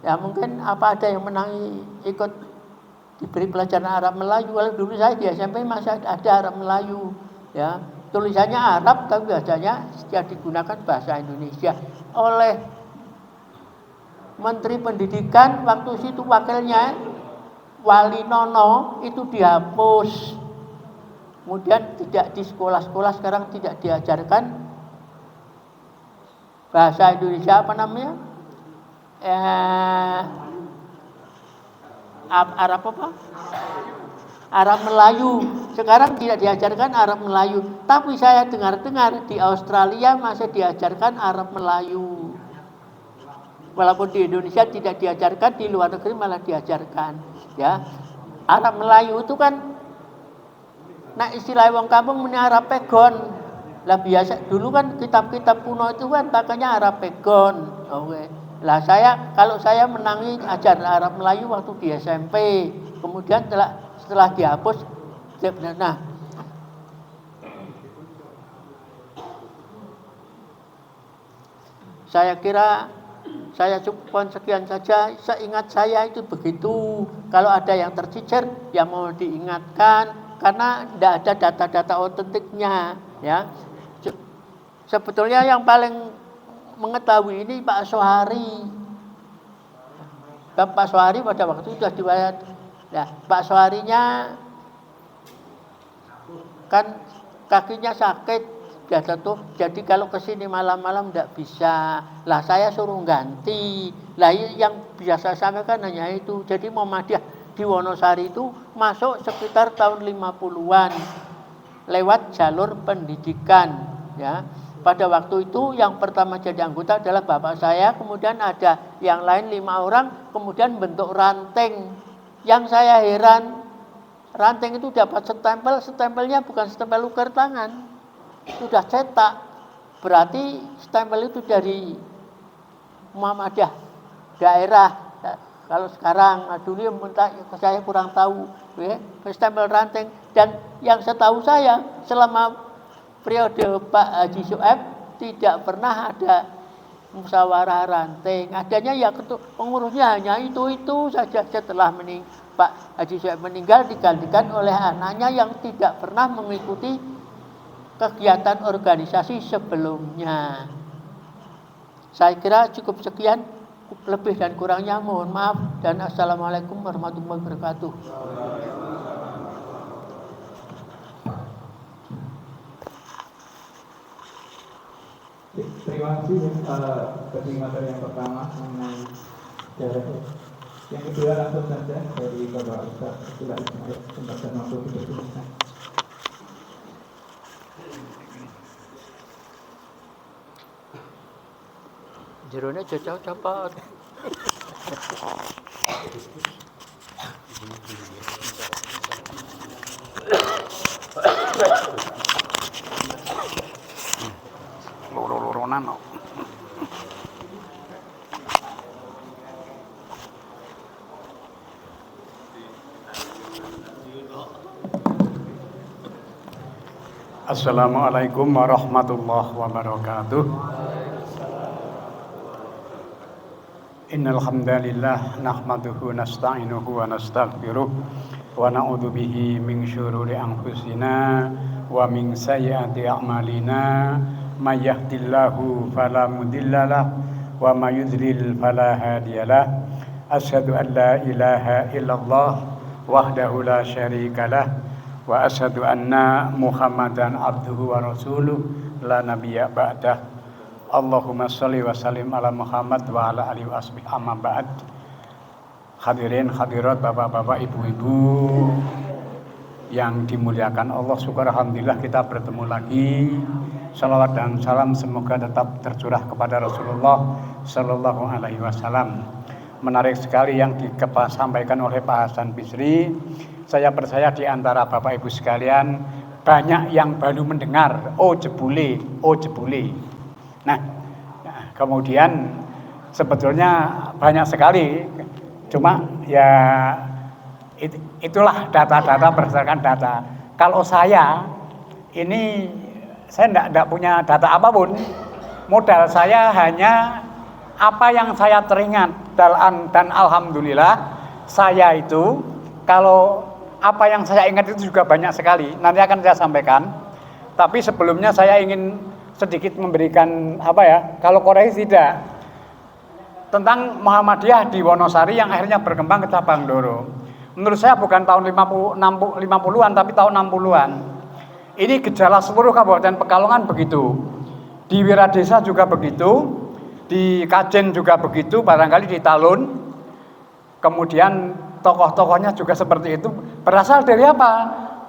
Ya mungkin apa ada yang menangi ikut diberi pelajaran Arab Melayu. Kalau dulu saya di SMP masih ada Arab Melayu, ya. Tulisannya Arab tapi biasanya setiap digunakan bahasa Indonesia. Oleh Menteri Pendidikan waktu itu wakilnya Wali Nono itu dihapus. Kemudian tidak di sekolah-sekolah sekarang tidak diajarkan bahasa Indonesia, apa namanya? Arab apa? Arab Melayu. Sekarang tidak diajarkan Arab Melayu. Tapi saya dengar-dengar di Australia masih diajarkan Arab Melayu. Walaupun di Indonesia tidak diajarkan, di luar negeri malah diajarkan. Ya, Arab Melayu itu kan, nah istilah wong kampung muni Arab pegon. Lah biasa dulu kan kitab-kitab kuno itu kan pakainya Arab pegon. Oke. Lah kalau saya menangi ajaran Arab Melayu waktu di SMP, kemudian setelah dihapus, nah saya kira saya cukupkan sekian saja. Seingat saya itu begitu. Kalau ada yang tercecer, ya mau diingatkan karena tidak ada data-data otentiknya. Ya, sebetulnya yang paling mengetahui ini Pak Soehari. Pak Soehari pada waktu itu sudah diwayat. Ya, Pak Soeharinya kan kakinya sakit. Dia jatuh, jadi kalau kesini malam-malam tidak bisa. Lah saya suruh ganti. Lah yang biasa sampaikan hanya itu. Jadi Muhammadiyah di Wonosari itu masuk sekitar tahun 50-an lewat jalur pendidikan. Ya, pada waktu itu yang pertama jadi anggota adalah bapak saya, kemudian ada yang lain 5 orang, kemudian bentuk ranting. Yang saya heran, ranting itu dapat stempelnya bukan stempel ukir tangan. Sudah cetak, berarti stempel itu dari Muhammadiyah daerah. Kalau sekarang dulu saya kurang tahu, ya, stempel ranting. Dan yang setahu saya selama periode Pak Haji Soeb tidak pernah ada musyawarah ranting. Adanya ya pengurusnya hanya itu saja. Setelah Pak Haji Soeb meninggal digantikan oleh anaknya yang tidak pernah mengikuti kegiatan organisasi sebelumnya. Saya kira cukup sekian, lebih dan kurangnya mohon maaf dan assalamualaikum warahmatullahi wabarakatuh. Terima kasih bagi materi yang pertama mengenai sejarah. Yang kedua langsung saja dari Bapak Ustaz Abdullah Ismail, kesempatan waktu dipersilakan. Jerone jajal cepet. Loro-loronan kok. Assalamualaikum warahmatullahi wabarakatuh. Innal hamdalillah nahmaduhu nasta'inuhu wa nastaghfiruh wa na'udzu bihi min syururi anfusina wa min sayyiati a'malina may yahdihillahu fala mudhillalah wa may yudlil fala hadiyalah. Asyhadu an la ilaha illallah wahdahu la syarikalah wa asyhadu anna Muhammadan abduhu wa rasuluh la nabiyya ba'dah. Allahumma sholli wa sallim ala Muhammad wa ala alihi wa sahbihi amma ba'd. Hadirin hadirat bapak-bapak, ibu-ibu yang dimuliakan Allah, syukur alhamdulillah kita bertemu lagi. Salawat dan salam semoga tetap tercurah kepada Rasulullah sallallahu alaihi wasallam. Menarik sekali yang disampaikan oleh Pak Hasan Bisri. Saya percaya di antara bapak ibu sekalian banyak yang baru mendengar oh jebule. Nah, kemudian sebetulnya banyak sekali, cuma ya itulah data-data berdasarkan data. Kalau saya tidak punya data apapun, modal saya hanya apa yang saya teringat dan alhamdulillah saya itu kalau apa yang saya ingat itu juga banyak sekali. Nanti akan saya sampaikan. Tapi sebelumnya saya ingin sedikit memberikan kalau koreksi tidak tentang Muhammadiyah di Wonosari yang akhirnya berkembang ke cabang Ndoro. Menurut saya bukan tahun 50-an tapi tahun 60-an. Ini gejala seluruh Kabupaten Pekalongan begitu. Di Wiradesa juga begitu, di Kajen juga begitu, barangkali di Talun. Kemudian tokoh-tokohnya juga seperti itu. Berasal dari apa?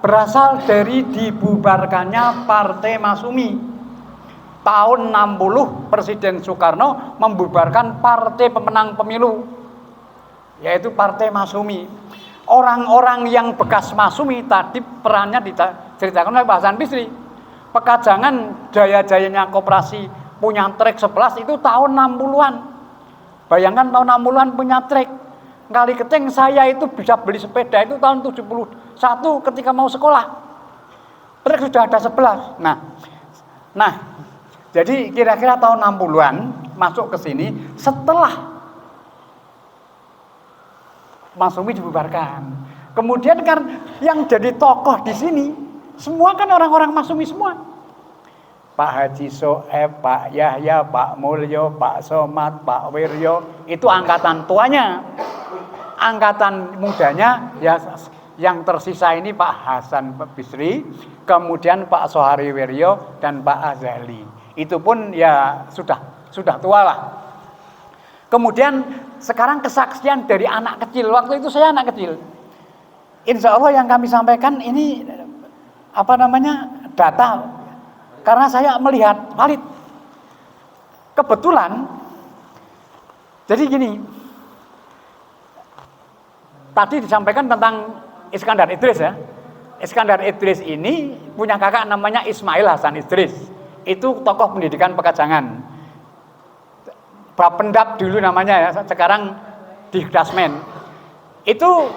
Berasal dari dibubarkannya Partai Masumi. tahun 60 Presiden Soekarno membubarkan partai pemenang pemilu, yaitu Partai Masyumi. Orang-orang yang bekas Masyumi tadi perannya diceritakan oleh Pak Hasan Bisri. Pekajangan jaya-jayanya koperasi punya trek 11 itu tahun 60-an. Bayangkan tahun 60-an punya trek. Kali Keting saya itu bisa beli sepeda itu tahun 71 ketika mau sekolah. Trek sudah ada 11. Nah, jadi kira-kira tahun 60-an masuk ke sini setelah Masyumi dibubarkan. Kemudian kan yang jadi tokoh di sini semua kan orang-orang Masyumi semua. Pak Haji Soeb, Pak Yahya, Pak Mulyo, Pak Somad, Pak Wiryo, itu angkatan tuanya. Angkatan mudanya ya yang tersisa ini Pak Hasan Bisri, kemudian Pak Sohari Wiryo dan Pak Azali. Itu pun ya sudah tua lah. Kemudian sekarang kesaksian dari anak kecil. Waktu itu saya anak kecil. Insya Allah yang kami sampaikan ini data. Karena saya melihat valid. Kebetulan, jadi gini. Tadi disampaikan tentang Iskandar Idris ya. Iskandar Idris ini punya kakak namanya Ismail Hasan Idris. Itu tokoh pendidikan Pekajangan. Bapendap dulu namanya ya, sekarang di Dasmen. Itu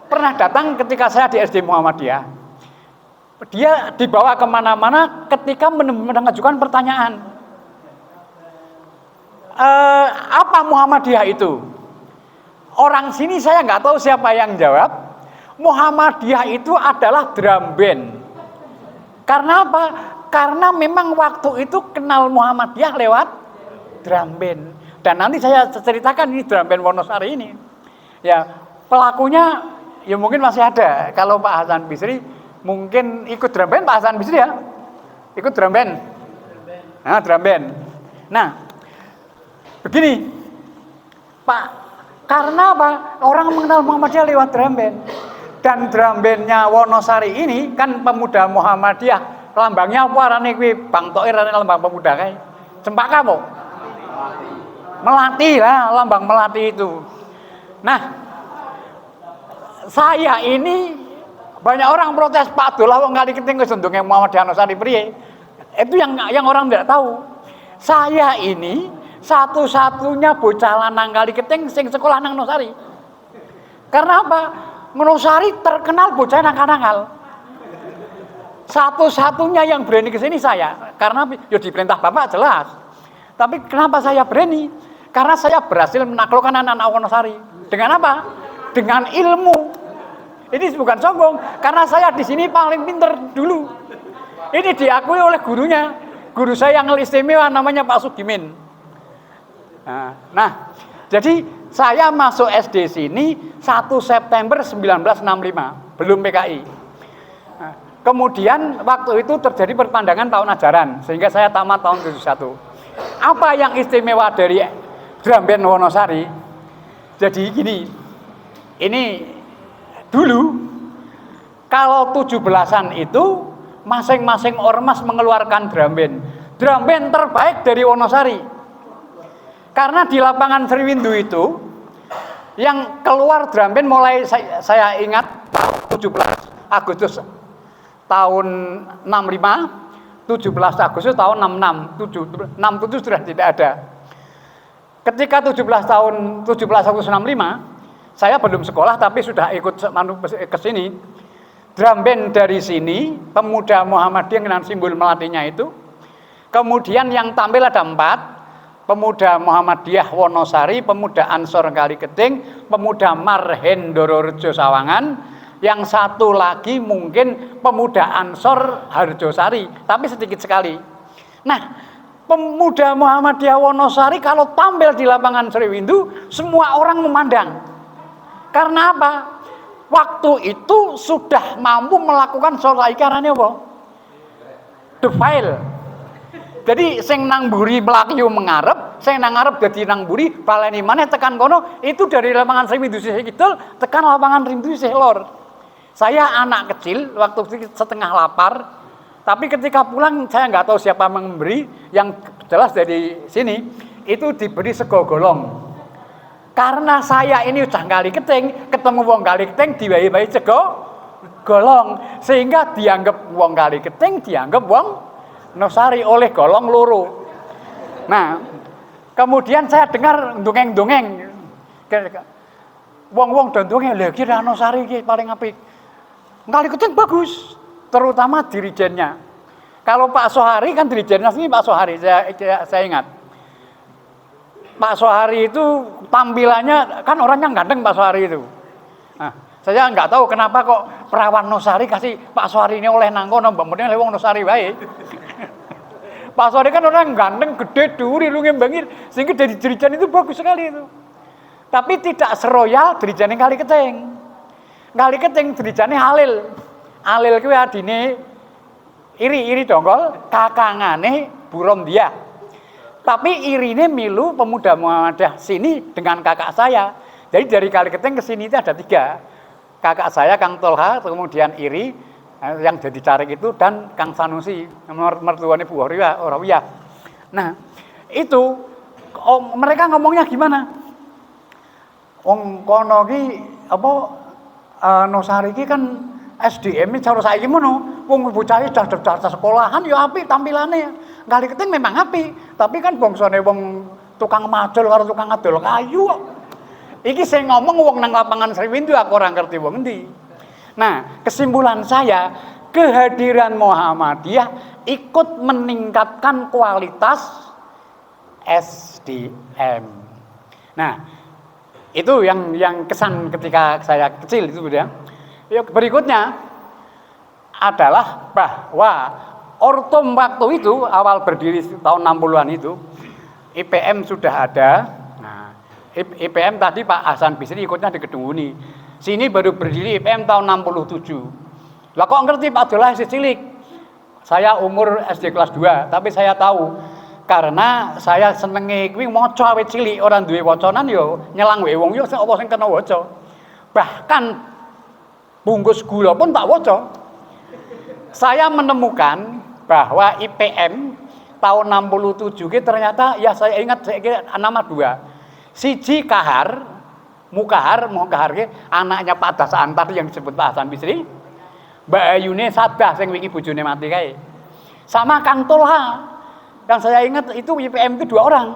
pernah datang ketika saya di SD Muhammadiyah. Dia dibawa kemana-mana ketika mengajukan pertanyaan. Apa Muhammadiyah itu? Orang sini saya nggak tahu siapa yang jawab. Muhammadiyah itu adalah drum band. Karena apa? Karena memang waktu itu kenal Muhammadiyah lewat drum band. Dan nanti saya ceritakan ini drum band Wonosari ini. Ya, pelakunya ya mungkin masih ada. Kalau Pak Hasan Bisri mungkin ikut drum band, Pak Hasan Bisri ya? Ikut drum band. Nah, drum band. Nah, begini, Pak, karena apa? Orang mengenal Muhammadiyah lewat drum band. Dan drum bandnya Wonosari ini kan pemuda Muhammadiyah. Lambangnya apa arane kuwi? Bang Toir lambang pemuda kae. Cempaka po? Melati lah, lambang melati itu. Nah, saya ini banyak orang protes, Pak Abdullah wong Kali Keting wis ndonge Muhammadiyah Wonosari priye. Itu yang orang tidak tahu. Saya ini satu-satunya bocah lanang Kali Keting sing sekolah nang Wonosari. Karena apa? Wonosari terkenal bocah nakal-nakal. Satu-satunya yang berani ke sini saya. Karena ya diperintah Bapak jelas. Tapi kenapa saya berani? Karena saya berhasil menaklukkan anak-anak Wonosari. Dengan apa? Dengan ilmu. Ini bukan sombong, karena saya di sini paling pinter dulu. Ini diakui oleh gurunya. Guru saya yang istimewa namanya Pak Sugimin. Nah, jadi saya masuk SD sini 1 September 1965, belum PKI. Nah, kemudian waktu itu terjadi perpanjangan tahun ajaran, sehingga saya tamat tahun 71. Apa yang istimewa dari drum band Wonosari? Jadi gini, ini dulu kalau 17-an itu masing-masing ormas mengeluarkan drum band. Drum band terbaik dari Wonosari. Karena di lapangan Sriwindu itu yang keluar drum band mulai saya ingat 17 Agustus tahun 65, 17 Agustus tahun 66, 67 sudah tidak ada. Ketika 17 Agustus 65 saya belum sekolah tapi sudah ikut ke sini. Drum band dari sini, pemuda Muhammadiyah dengan simbol melatinya itu. Kemudian yang tampil ada 4. Pemuda Muhammadiyah Wonosari, pemuda Ansor Kali Keting, pemuda Marhendoro Rejo Sawangan. Yang satu lagi mungkin pemuda Ansor Harjosari, tapi sedikit sekali. Nah, pemuda Muhammadiyah Wonosari kalau tampil di lapangan Sriwindu, semua orang memandang. Karena apa? Waktu itu sudah mampu melakukan sholat ikarane apa? The file. Jadi sing nang mburi mlaku mengarep, sing nang ngarep dadi nang mburi baleni maneh tekan kono, itu dari lapangan Sriwindu sisih kidul tekan lapangan Sriwindu sisih lor. Saya anak kecil waktu itu setengah lapar, Tapi ketika pulang saya nggak tahu siapa memberi, yang jelas dari sini itu diberi sego golong. Karena saya ini udah kali keting, ketemu wong kali keting diwai-wahi sego golong, sehingga dianggap wong kali keting, dianggap wong nosari oleh golong loro. Nah, kemudian saya dengar dongeng-dongeng, wong-wong dongeng lagi nosari iki paling apik. Kali keting bagus, terutama dirijennya. Kalau Pak Soehari kan dirijennya sini Pak Soehari, saya ingat. Pak Soehari itu tampilannya kan orangnya ganteng Pak Soehari itu. Nah, saya nggak tahu kenapa kok perawan Nosari kasih Pak Soehari ini oleh nangkono, mbak-mbaknya lewong Nosari wae. Pak Soehari kan orang ganteng, gede, duri, lu ngembangin, sehingga dari dirijen itu bagus sekali itu. Tapi tidak seroyal dirijen yang kali keting. Kali keting dirijane Halil. Halil kuwi adine iri dongkol, kakangane Burom dia. Tapi irine milu pemuda Muhammadiyah sini dengan kakak saya. Jadi dari kali keting ke sini itu ada 3. Kakak saya Kang Tolha, kemudian iri yang jadi carik itu, dan Kang Sanusi, mertuane Bu Orawiyah. Nah, itu mereka ngomongnya gimana? Wong kono ki apa Nosari ki kan SDM cara saiki ngono. Wong bocah sudah daftar sekolahan ya apik tampilane. Kali keting memang apik, tapi kan bangsane wong tukang macul karo tukang adol kayu. Iki sing ngomong wong nang lapangan Sriwindu, aku ora ngerti wong endi. Nah, kesimpulan saya, kehadiran Muhammadiyah ikut meningkatkan kualitas SDM. Nah, itu yang kesan ketika saya kecil itu ya. Berikutnya adalah bahwa Ortum waktu itu awal berdiri tahun 60-an itu IPM sudah ada. Nah, IPM tadi Pak Hasan Bisri ikutnya di Gedung Uni. Sini baru berdiri IPM tahun 67. Lah kok ngerti Pak Abdullah SD cilik? Saya umur SD kelas 2, tapi saya tahu karena saya senenge kuwi maca awit cilik, ora duwe wacanan yo nyelang wae wong yo apa sing kena waca. Bahkan bungkus gula pun tak waca. Saya menemukan bahwa IPM tahun 67 ki ternyata ya saya ingat nama 2. Siji Kahar, Mukahar ki anaknya Pak Das Antar yang disebut Pak Hasan Bisri. Mbak Ayune Sadah sing wingi bojone mati kae. Sama Kang Tolha. Yang saya ingat itu IPM itu 2 orang,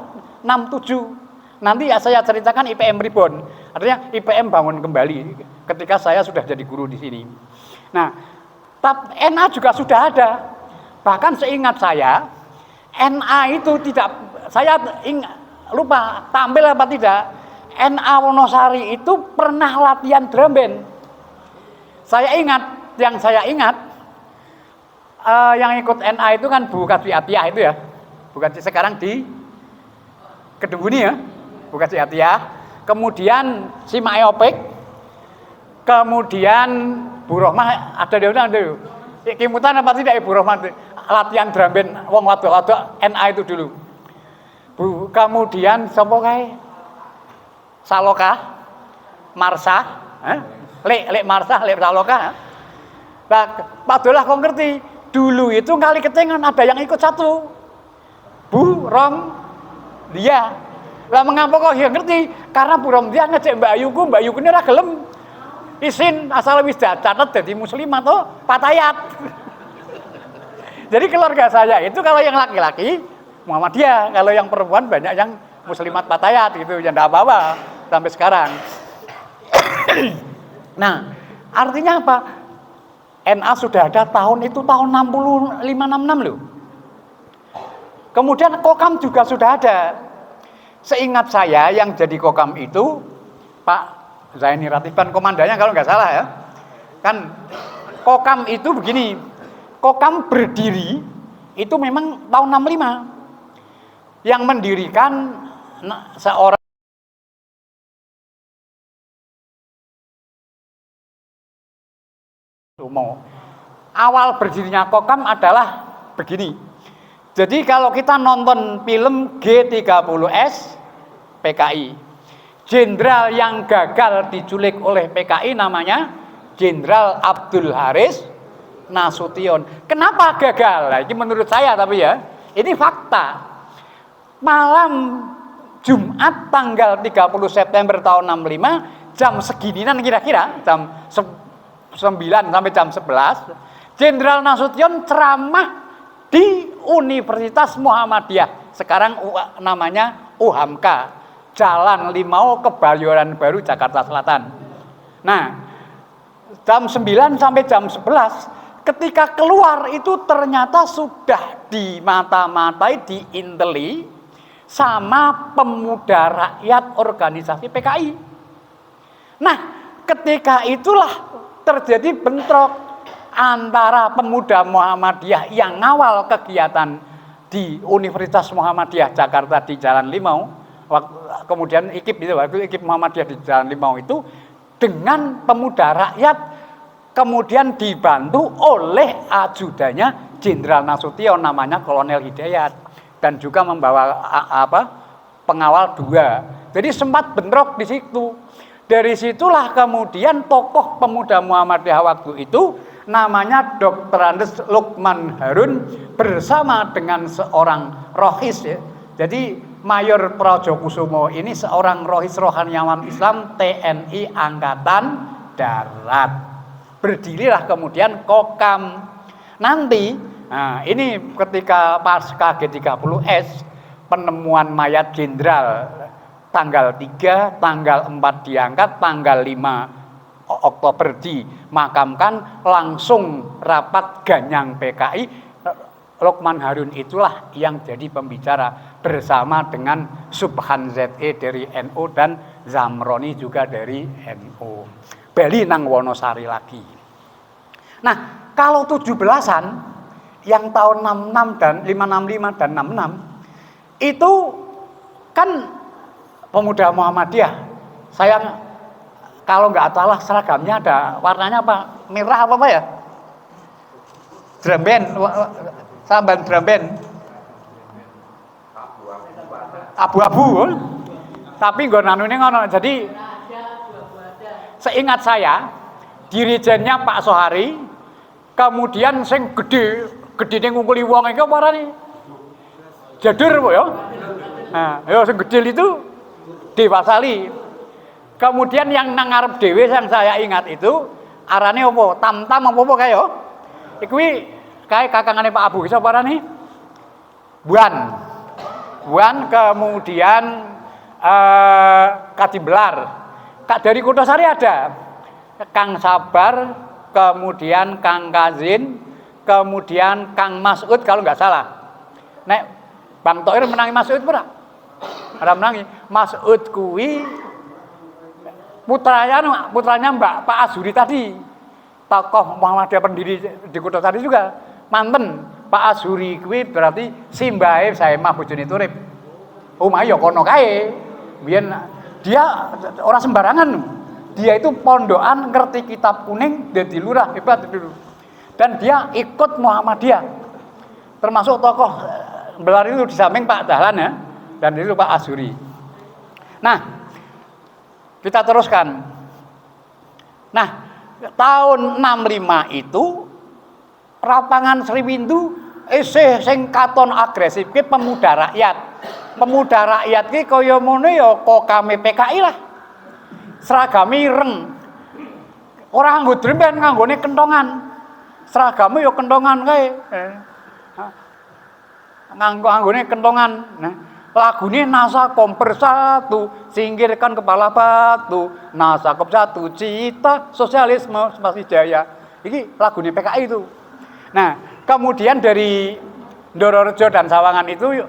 67. Nanti ya saya ceritakan IPM Reborn. Artinya IPM bangun kembali ketika saya sudah jadi guru di sini. Nah, NA juga sudah ada. Bahkan seingat saya, NA itu tidak, saya lupa tampil apa tidak. NA Wonosari itu pernah latihan drum band. Yang saya ingat, yang ikut NA itu kan Bu Kadri Atiyah itu ya. Bu Kadri sekarang di Gedung Uni ya, Bu Kadri Atiyah. Kemudian si Mae Opik, kemudian Bu Rohmah ada di mana dulu. Kimutan apa tidak Ibu Rohmah latihan drum band wong wadok NA itu dulu. Kemudian sapa kae? Saloka, Marsa, Lek Marsa, Lek Saloka. Nah, Pak Abdullah kok ngerti? Dulu itu kali ketengan ada yang ikut 1. Bu Rom dia. Lah mengapa kok ya ngerti? Karena Bu Rom dia ngecek Mbak Ayuku ini ora gelem isin asal wis catet dadi muslimah to patayat. Jadi keluarga saya itu kalau yang laki-laki Muhammadiyah, kalau yang perempuan banyak yang muslimat patayat gitu, ya enggak apa-apa sampai sekarang. Nah, artinya apa? NA sudah ada tahun itu tahun 65-66 loh. Kemudian Kokam juga sudah ada. Seingat saya yang jadi Kokam itu Pak Zaini Ratiban komandannya kalau nggak salah ya. Kan Kokam itu begini. Kokam berdiri itu memang tahun 65. Yang mendirikan seorang awal berdirinya Kokam adalah begini. Jadi kalau kita nonton film G30S PKI, jenderal yang gagal diculik oleh PKI namanya Jenderal Abdul Haris Nasution. Kenapa gagal? Nah, ini menurut saya tapi ya, ini fakta. Malam Jumat tanggal 30 September tahun 65 jam seginian kira-kira jam 9 sampai jam 11 Jenderal Nasution ceramah di Universitas Muhammadiyah, sekarang namanya UHAMKA, Jalan Limau, Kebayoran Baru, Jakarta Selatan. Nah, jam 9 sampai jam 11 ketika keluar itu ternyata sudah dimata-matai, diinteli sama pemuda rakyat organisasi PKI. Nah, ketika itulah terjadi bentrok antara pemuda Muhammadiyah yang ngawal kegiatan di Universitas Muhammadiyah Jakarta di Jalan Limau, kemudian IKIP Muhammadiyah di Jalan Limau itu dengan pemuda rakyat, kemudian dibantu oleh ajudannya Jenderal Nasution namanya Kolonel Hidayat, dan juga membawa pengawal 2. Jadi sempat bentrok di situ. Dari situlah kemudian tokoh pemuda Muhammadiyah waktu itu namanya Dr. Andes Lukman Harun bersama dengan seorang rohis ya. Jadi Mayor Prajokusumo ini seorang rohis rohaniawan Islam TNI Angkatan Darat. Berdirilah kemudian Kokam. Nanti, nah ini ketika pasca G30S, penemuan mayat jenderal tanggal 3, tanggal 4 diangkat, tanggal 5 Oktober dimakamkan, langsung rapat Ganyang PKI. Lukman Harun itulah yang jadi pembicara bersama dengan Subhan ZE dari NU dan Zamroni juga dari NU. Bali nang Wonosari lagi. Nah, kalau 17-an yang tahun 66 dan 565 dan 66 itu kan pemuda Muhammadiyah. Saya kalau nggak salah seragamnya ada warnanya apa? Merah apa ya? Drum band, samban drum band. Abu-abu. Tapi nggon anune ngono. Jadi seingat saya dirijennya Pak Sohari, kemudian sing gedine ngungkuli wong iki apa arane? Jadur kok ya. Nah, ya sing gedhe itu Dewasali. Kemudian yang nang ngarep dhewe yang saya ingat itu arane apa? Tam-tam apa kae ya? Iku kae kakangane Pak Abu sapa arane? Buan kemudian Kadimbelar. Dari Kutosari ada Kang Sabar, kemudian Kang Kazin, kemudian Kang Mas'ud kalau nggak salah. Nek Bang Toir menangi Mas'ud ora? Ada menangi. Mas'ud kuwi putranya Mbak Pak Azuri tadi. Tokoh Muhammadiyah pendiri di Kutosari juga. Manten Pak Azuri kuwi berarti simbahe Saemah bojone Turip. Omah ya kono kae. Biyen dia orang sembarangan. Dia itu pondokan ngerti kitab kuning, jadi lurah, hebat dulu. Dan dia ikut Muhammadiyah. Termasuk tokoh Belar itu di samping Pak Dahlan ya, dan itu Pak Azuri. Nah, kita teruskan. Nah, tahun 65 itu Lapangan Sriwindu isih sing katon agresif ki pemuda rakyat. Pemuda rakyat ki kaya ngono ya kokame PKI lah. Seragame ireng. Ora nganggo dremben, nganggone kentongan. Seragame ya kentongan kae. Nganggone kentongan. Nah, lagune Nasakom Bersatu, singkirkan kepala batu, Nasakom satu, cita sosialisme Spasi Jaya. Iki lagune PKI itu. Nah, kemudian dari Ndororejo dan Sawangan itu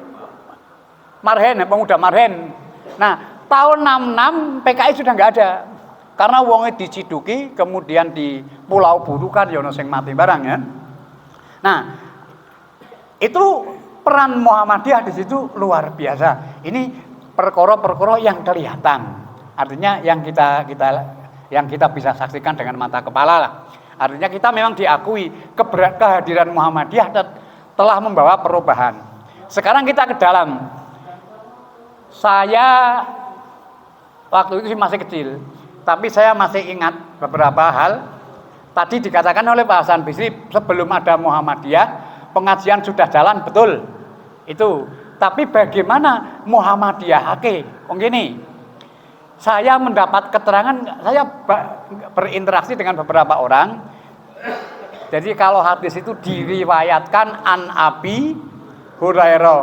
Marhen, pemuda Marhen. Nah, tahun 66 PKI sudah nggak ada. Karena wongnya diciduki, kemudian di Pulau Buru kan ya ono sing mati barang ya. Nah, itu peran Muhammadiyah di situ luar biasa. Ini perkara-perkara yang kelihatan. Artinya yang kita bisa saksikan dengan mata kepala lah. Artinya kita memang diakui kehadiran Muhammadiyah telah membawa perubahan. Sekarang kita ke dalam. Saya waktu itu masih kecil, tapi saya masih ingat beberapa hal. Tadi dikatakan oleh Pak Hasan Bisri sebelum ada Muhammadiyah pengajian sudah jalan, betul itu. Tapi bagaimana Muhammadiyah? Gini, saya mendapat keterangan, saya berinteraksi dengan beberapa orang. Jadi kalau hadis itu diriwayatkan an Abi Hurairah,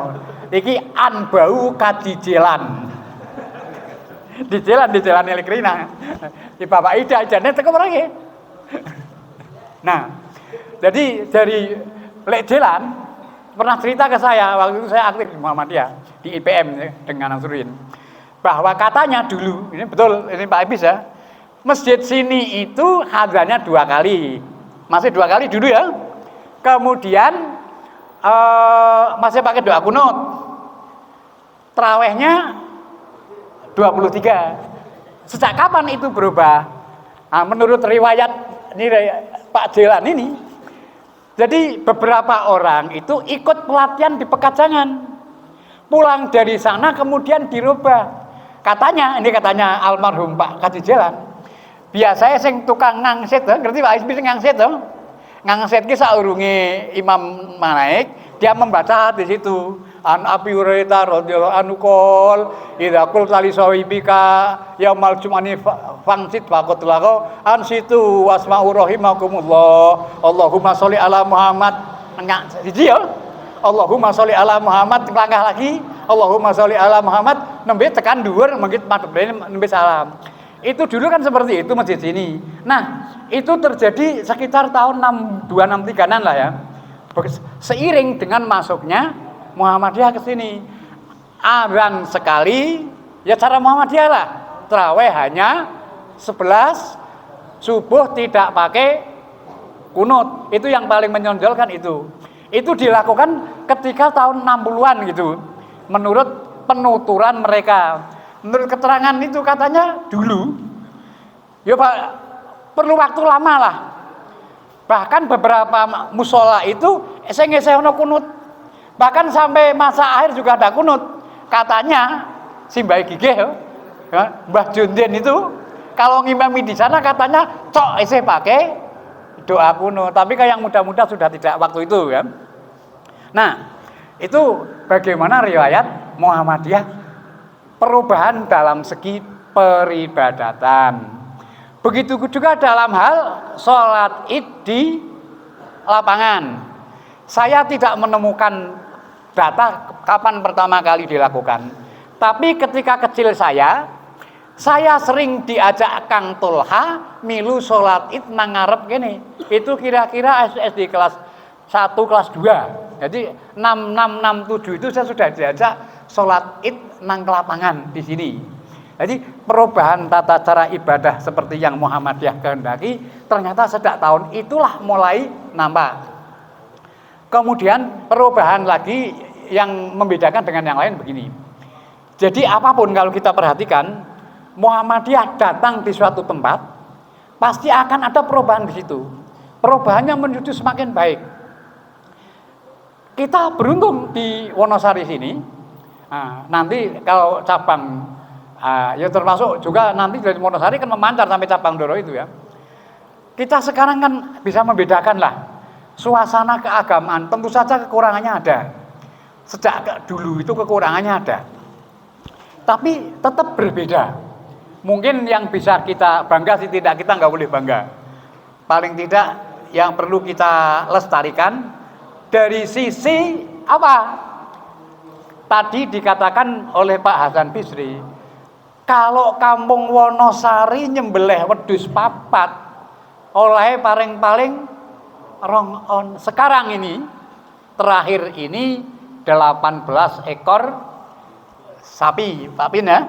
iki an bau kadijelan. Di jalan Elikrina. Di Bapak Ida jane teko mereka. Nah, jadi dari lek jalan pernah cerita ke saya waktu itu saya aktif di Muhammadiyah di IPM ya, dengan Nasruddin, bahwa katanya dulu, ini betul, ini Pak Ibis ya, masjid sini itu hadzannya 2 kali, masih 2 kali dulu ya, kemudian masih pakai doa kunut, tarawehnya 23. Sejak kapan itu berubah? Nah, menurut riwayat ini Pak Jelan ini, jadi beberapa orang itu ikut pelatihan di Pekajangan, pulang dari sana kemudian dirubah. Katanya almarhum Pak Kaji Jelan, biasanya sing tukang ngangsit, ngerti Pak Isbi sing ngangsit toh? Ngangsit ki saurunge imam naik, dia membaca di situ. An Abi Hurairah radhiyallahu anhu qol idza qulta li sawibika yaumal jum'ani fangsit faqat laqa an situ wasma'u rahimakumullah Allahumma sholli ala Muhammad enggak siji ya Allahumma sholli ala Muhammad langkah lagi Allahumma sholli ala Muhammad nembe tekan dhuwur mengkit madhep nembe salam. Itu dulu kan seperti itu masjid sini. Nah, itu terjadi sekitar tahun 6263-an lah ya. Seiring dengan masuknya Muhammadiyah ke sini, adzan sekali, ya cara Muhammadiyah lah. Tarawih hanya 11, subuh tidak pakai kunut. Itu yang paling menonjolkan itu. Itu dilakukan ketika tahun 60-an gitu. Menurut penuturan mereka. Menurut keterangan itu katanya dulu, ya Pak, perlu waktu lama lah. Bahkan beberapa musola itu eseng-eseng kunut. Bahkan sampai masa akhir juga ada kunut. Katanya si Mbah Gigih ya, Mbah Junden itu kalau ngimami di sana katanya cok isi pakai doa kunut. Tapi kayak yang muda-muda sudah tidak waktu itu ya. Nah, itu bagaimana riwayat Muhammadiyah perubahan dalam segi peribadatan. Begitu juga dalam hal sholat id di lapangan. Saya tidak menemukan data kapan pertama kali dilakukan. Tapi ketika kecil saya sering diajak Kang Tulha milu sholat id nang ngarep gini. Itu kira-kira SD kelas 1 kelas 2. Jadi 6667 itu saya sudah diajak sholat id nang ke lapangan di sini. Jadi perubahan tata cara ibadah seperti yang Muhammadiyah kehendaki ternyata sejak tahun itulah mulai nampak. Kemudian perubahan lagi yang membedakan dengan yang lain begini. Jadi apapun kalau kita perhatikan, Muhammadiyah datang di suatu tempat, pasti akan ada perubahan di situ. Perubahannya menuju semakin baik. Kita beruntung di Wonosari sini. Nah, nanti kalau cabang, ya termasuk juga nanti dari Wonosari kan memancar sampai cabang Doro itu ya. Kita sekarang kan bisa membedakan lah. Suasana keagamaan tentu saja kekurangannya ada. Sejak dulu itu kekurangannya ada. Tapi tetap berbeda. Mungkin yang bisa kita bangga sih tidak, kita nggak boleh bangga. Paling tidak yang perlu kita lestarikan dari sisi apa? Tadi dikatakan oleh Pak Hasan Bisri, kalau kampung Wonosari nyembelih wedhus papat oleh paling-paling rong on. Sekarang ini terakhir ini 18 ekor sapi, Pak Pin ya.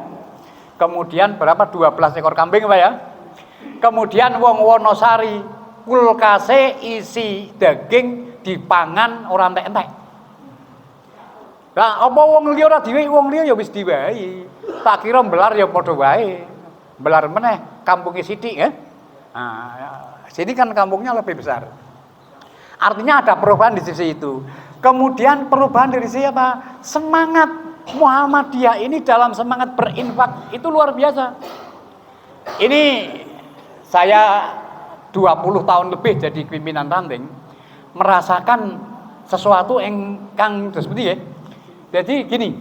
Kemudian berapa 12 ekor kambing Pak ya. Kemudian wong Wonosari kulkase isi daging dipangan ora entek-entek. Lah apa wong liya ora diwehi, wong liya ya wis diwehi. Tak kira mbelar ya padha wae. Mbelar meneh kampunge sithik ya. Nah, sini kan kampungnya lebih besar. Artinya ada perubahan di sisi itu. Kemudian perubahan dari sisi apa? Semangat Muhammadiyah ini dalam semangat berinfak itu luar biasa. Ini saya 20 tahun lebih jadi pimpinan ranting, merasakan sesuatu ingkang seperti ya. Jadi gini,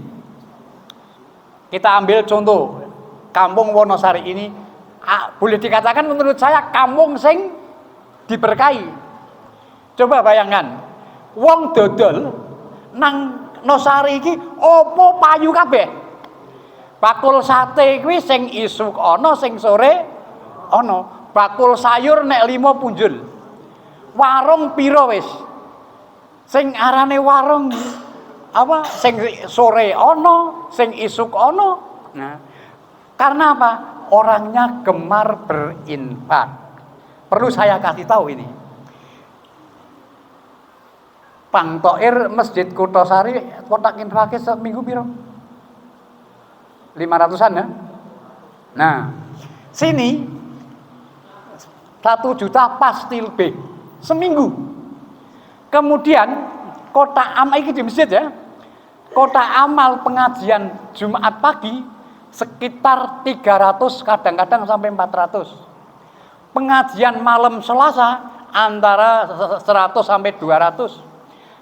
kita ambil contoh Kampung Wonosari ini, boleh dikatakan menurut saya kampung sing diberkahi. Coba bayangkan, wong dodol nang Nosari iki opo payu kabeh. Bakul sate kuwi sing isuk ana, sing sore ana. Bakul sayur nek 5 punjul. Warung piro wis? Sing arane warung apa? Sing sore ana, sing isuk ana. Nah, karena apa? Orangnya gemar berinfak. Perlu saya kasih tahu ini. Pang Toir Masjid Kutosari kotak infaknya seminggu piro? 500-an ya. Nah, sini 1 juta pasti lebih seminggu. Kemudian kotak amal ini di masjid ya. Kotak amal pengajian Jumat pagi sekitar 300, kadang-kadang sampai 400. Pengajian malam Selasa antara 100 sampai 200.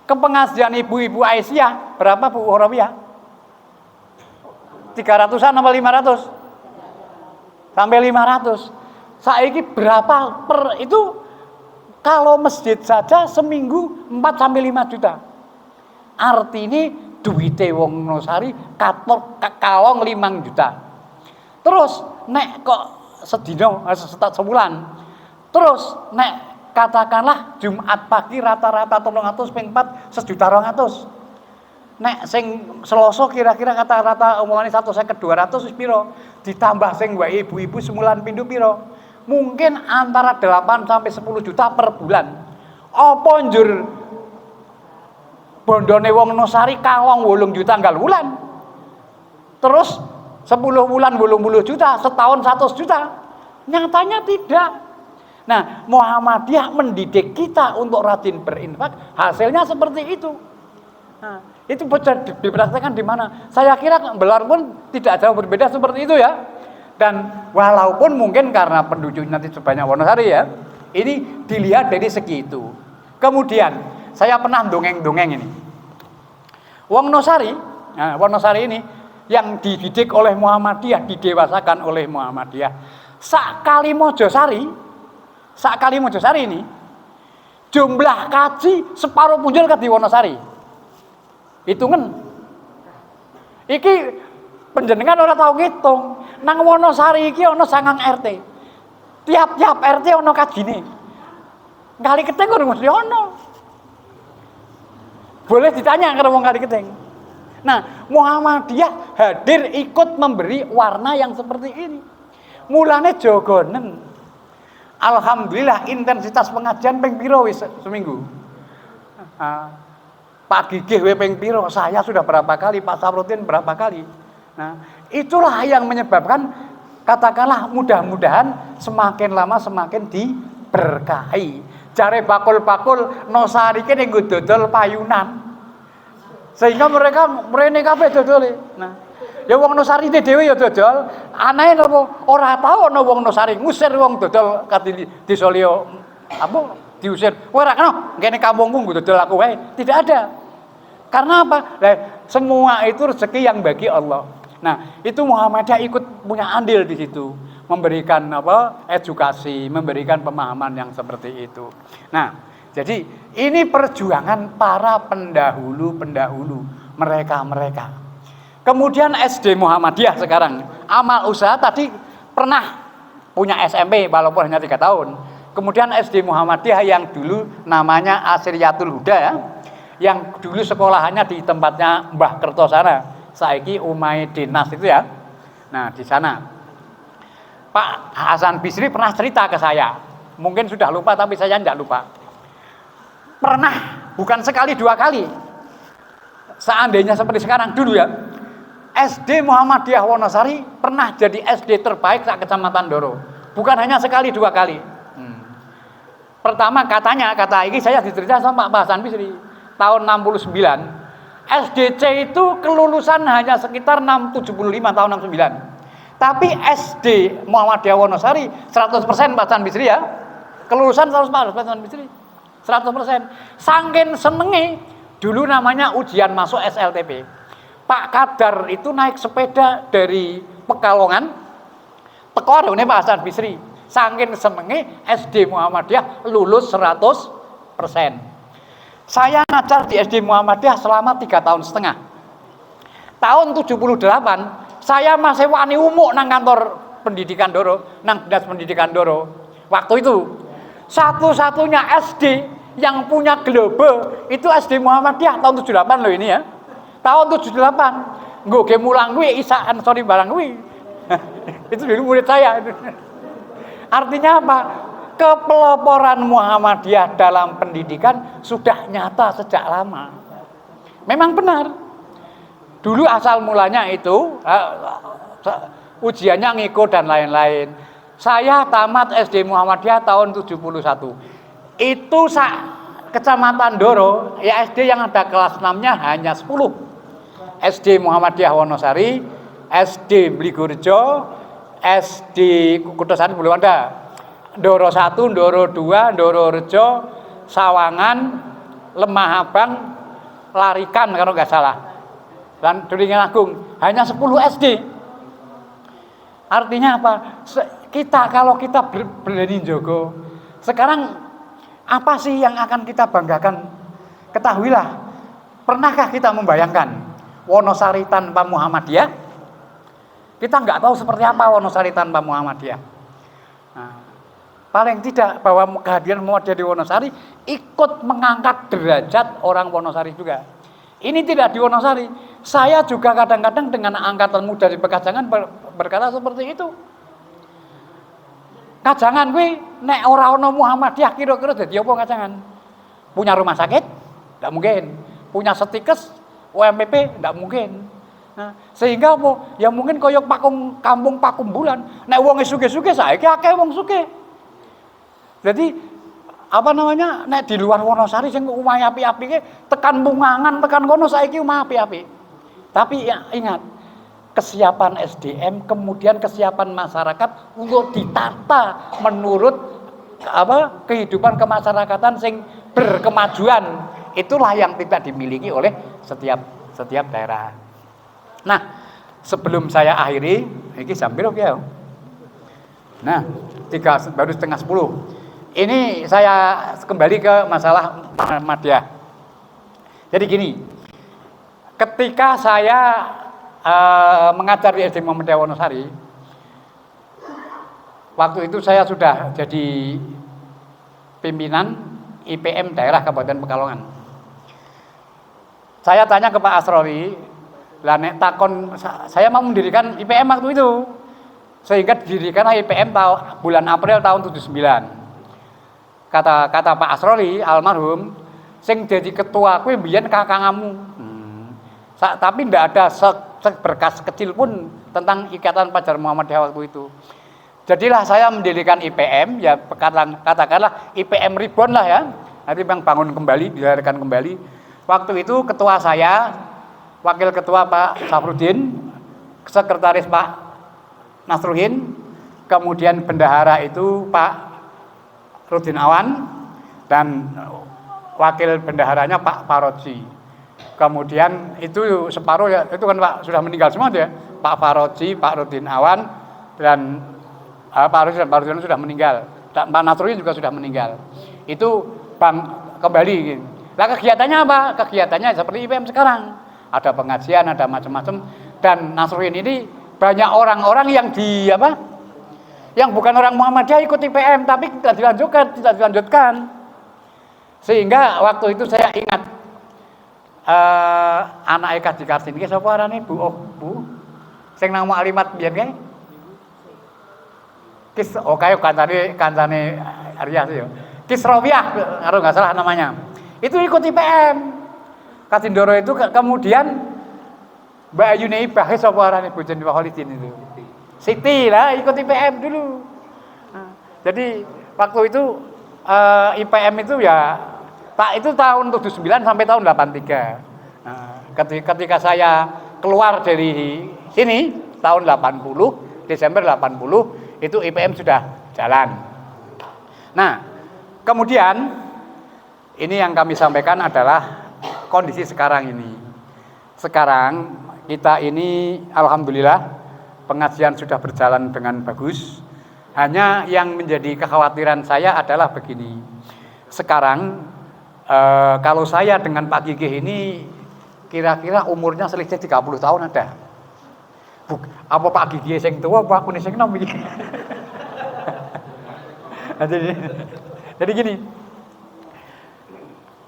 Ke pengajian ibu-ibu Aisyah berapa Bu Horawiyah? 300-an sampai 500? Sampai 500. Saiki berapa per itu? Kalau masjid saja seminggu 4 sampai 5 juta. Artinya duwite wong Nosari katok kalong 5 juta. Terus nek kok sedino sebulan. Terus nek katakanlah Jumat pagi rata-rata 300 ping 4 1.200.000. Nek sing Selasa kira-kira kata-rata omongane 150-200 wis piro? Ditambah sing wae ibu-ibu semulan pindho piro? Mungkin antara 8 sampai 10 juta per bulan. Apa njur bondone wong Nosari kalong 8 juta nggal wulan. Terus 10 bulan 80 juta, setahun 100 juta. Nyatanya tidak. Nah, Muhammadiyah mendidik kita untuk rajin berinfak, hasilnya seperti itu. Nah, itu bisa dipraktekkan di mana? Saya kira Belar pun tidak jauh berbeda seperti itu ya. Dan walaupun mungkin karena penduduknya nanti sebanyak Wonosari ya, ini dilihat dari segi itu. Kemudian saya pernah dongeng-dongeng ini. Wong Nosari, nah, Wonosari ini yang dididik oleh Muhammadiyah, didewasakan oleh Muhammadiyah. Sakali Mojosari ini jumlah kaji separuh punjul di Wonosari. Hitungan. Iki penjenengan ora tau ngitung. Nang Wonosari iki ana 9 RT. Tiap-tiap RT ana kajine. Kali Keteng ora mesti ana. Boleh ditanya ke wong Kali Keteng. Nah, Muhammadiyah hadir ikut memberi warna yang seperti ini. Mulane jogonen. Alhamdulillah intensitas pengajian ping piro wis seminggu. Pak Gigih ping piro, saya sudah berapa kali, Pak Sabrutin berapa kali. Nah, itulah yang menyebabkan katakanlah mudah-mudahan semakin lama semakin diberkahi. Jare bakul-bakul Nosari ki ning dodol payunan. Sehingga mereka mrene kabeh dodole. Nah, ya wong Nosari dhewe ya dodol, anae napa ora tau ana wong Nosari ngusir wong dodol kadi desa liya apa diusir. Kowe ora kena ngene kampungku dodol aku wae. Tidak ada. Karena apa? Lah semua itu rezeki yang bagi Allah. Nah, itu Muhammadiyah ikut punya andil di situ, memberikan apa? Edukasi, memberikan pemahaman yang seperti itu. Nah, jadi ini perjuangan para pendahulu mereka. Kemudian SD Muhammadiyah sekarang, amal usaha tadi pernah punya SMP walaupun hanya 3 tahun. Kemudian SD Muhammadiyah yang dulu namanya Asriyatul Huda ya, yang dulu sekolahannya di tempatnya Mbah Kertosana. Saiki Umay Dinas itu ya. Nah, di sana Pak Hasan Bisri pernah cerita ke saya. Mungkin sudah lupa tapi saya tidak lupa. Pernah, bukan sekali 2 kali. Seandainya seperti sekarang dulu ya. SD Muhammadiyah Wonosari pernah jadi SD terbaik sak Kecamatan Doro. Bukan hanya sekali 2 kali. Pertama kata ini saya dicerita sama Pak Hasan Bisri tahun 69. SDC itu kelulusan hanya sekitar 675 tahun 69. Tapi SD Muhammadiyah Wonosari 100% Pak Hasan Bisri ya. kelulusan 100% Bisri. 100%. Saking senenge dulu namanya ujian masuk SLTP. Pak Kadar itu naik sepeda dari Pekalongan teko arone Pak Hasan Bisri. Saking senenge SD Muhammadiyah lulus 100%. Saya ngajar di SD Muhammadiyah selama 3 tahun setengah. Tahun 78 saya masih wani umuk nang kantor pendidikan Doro, nang dinas pendidikan Doro. Waktu itu satu-satunya SD yang punya globe itu SD Muhammadiyah tahun 78 loh ini ya. Tahun 78 nggo mulang kuwi isaan sorry barang kuwi. Itu dulu murid saya. Artinya apa? Kepeloporan Muhammadiyah dalam pendidikan sudah nyata sejak lama. Memang benar. Dulu asal mulanya itu ujiannya ngikut dan lain-lain. Saya tamat SD Muhammadiyah tahun 71. Itu Kecamatan Doro, ya SD yang ada kelas 6-nya hanya 10. SD Muhammadiyah Wonosari, SD Bligurjo, SD Kutosari belum ada. Doro 1, Doro 2, Doro Rejo, Sawangan, Lemah Abang, Larikan kalau nggak salah. Dan Duringan Agung hanya 10 SD. Artinya apa? Kalau kita berani jogo, sekarang apa sih yang akan kita banggakan? Ketahuilah, pernahkah kita membayangkan Wonosari tanpa Muhammadiyah? Kita nggak tahu seperti apa Wonosari tanpa Muhammadiyah. Nah, paling tidak bahwa kehadiran Muhammadiyah di Wonosari ikut mengangkat derajat orang Wonosari juga. Ini tidak di Wonosari. Saya juga kadang-kadang dengan angkatan muda di Pekajangan berkata seperti itu. Kajangan kuwi nek ora ana Muhammadiyah kira-kira dadi apa Kajangan? Punya rumah sakit? Enggak mungkin. Punya setikes UMPP? Enggak mungkin. Nah, sehingga apa? Ya mungkin kaya kampung Pakumbulan. Nek wong sugih-sugih saiki akeh wong sugih. Jadi apa namanya? Nek di luar Wonosari sing omahe api-api tekan Mungangan, tekan kono saiki omah api-api. Tapi ya, ingat, kesiapan SDM, kemudian kesiapan masyarakat untuk ditata menurut kehidupan kemasyarakatan sing berkemajuan, itulah yang tidak dimiliki oleh setiap daerah. Nah, sebelum saya akhiri, ini jam berapa ya? Nah, baru setengah 10. Ini saya kembali ke masalah Muhammadiyah. Jadi gini, ketika saya mengajar di SD Muhammadiyah Wonosari, waktu itu saya sudah jadi pimpinan IPM daerah Kabupaten Pekalongan. Saya tanya ke Pak Asrori, lah nek takon saya mau mendirikan IPM waktu itu, sehingga didirikanlah IPM bulan April tahun 79. Kata Pak Asrori almarhum, sing jadi ketua kuwi mbiyen kakangmu. Tapi ndak ada berkas kecil pun tentang Ikatan Pelajar Muhammadiyah waktu itu. Jadilah saya mendirikan IPM, ya katakanlah IPM Reborn lah ya. Nanti bangun kembali, dilahirkan kembali. Waktu itu ketua saya, wakil ketua Pak Safruddin, sekretaris Pak Nasruhin, kemudian bendahara itu Pak Rudin Awan, dan wakil bendaharanya Pak Faroji. Kemudian itu separuh ya, itu kan Pak sudah meninggal semua ya. Pak Faroji, Pak Rudin Awan, dan Pak Rudin sudah meninggal. Dan Pak Nasruhin juga sudah meninggal. Itu kembali. Nah kegiatannya apa? Kegiatannya seperti IPM sekarang. Ada pengajian, ada macam-macam. Dan Nasruhin ini banyak orang-orang yang yang bukan orang Muhammadiyah ikut IPM, tapi tidak dilanjutkan. Sehingga waktu itu saya ingat anak Eka Dikarsin iki sapa arane Bu? Oh, Bu. Sing nang Alimat biyen kae. Kaya kancane Arya sih ya. Kisrowiah kalau enggak salah namanya. Itu ikut IPM. Kasindoro itu kemudian Mbak Ayune Ibah sapa arane bojone Pak Holidin itu. Siti lah ikut IPM dulu. Nah, jadi waktu itu IPM itu ya itu tahun 79 sampai tahun 83. Nah, ketika saya keluar dari sini tahun 80, Desember 80 itu IPM sudah jalan. Nah, Kemudian ini yang kami sampaikan adalah kondisi sekarang ini. Sekarang kita ini alhamdulillah pengajian sudah berjalan dengan bagus. Hanya yang menjadi kekhawatiran saya adalah begini. Sekarang kalau saya dengan Pak Gigih ini kira-kira umurnya selisih 30 tahun ada. Apa Pak Gigih sing tua apa aku sing nom iki. Jadi gini.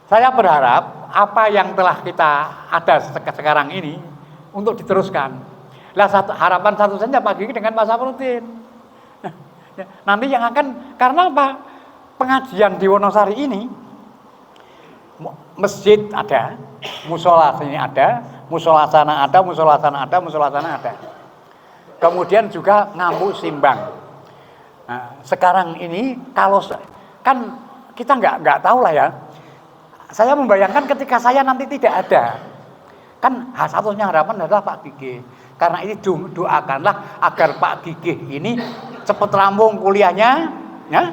Saya berharap apa yang telah kita ada sekarang ini untuk diteruskan. Lah harapan satu saja Pak Gigih dengan Pak Saprudin. Nanti yang akan, karena apa? Pengajian di Wonosari ini masjid ada, musola sini ada, musola sana ada, musola sana ada, musola sana ada. Kemudian juga ngambu simbang. Nah, sekarang ini kalau kan kita nggak tahu lah ya. Saya membayangkan ketika saya nanti tidak ada, kan satunya harapan adalah Pak Gigih. Karena ini doakanlah agar Pak Gigih ini cepat rampung kuliahnya, ya.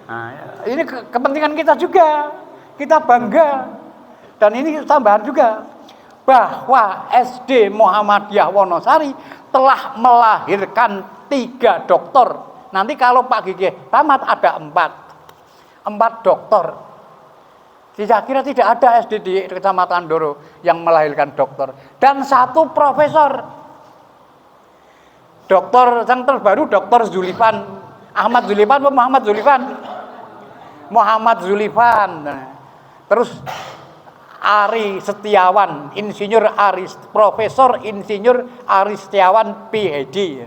Nah, ini kepentingan kita juga, kita bangga. Dan ini tambahan juga bahwa SD Muhammadiyah Wonosari telah melahirkan 3 doktor. Nanti kalau Pak Gigih tamat ada 4 doktor. Saya kira tidak ada SD di Kecamatan Doro yang melahirkan doktor dan 1 profesor. Dokter yang terbaru Dokter Zulifan, Ahmad Zulifan atau Muhammad Zulifan? Muhammad Zulifan. Terus Ari Setiawan, Profesor Insinyur Ari Setiawan PhD.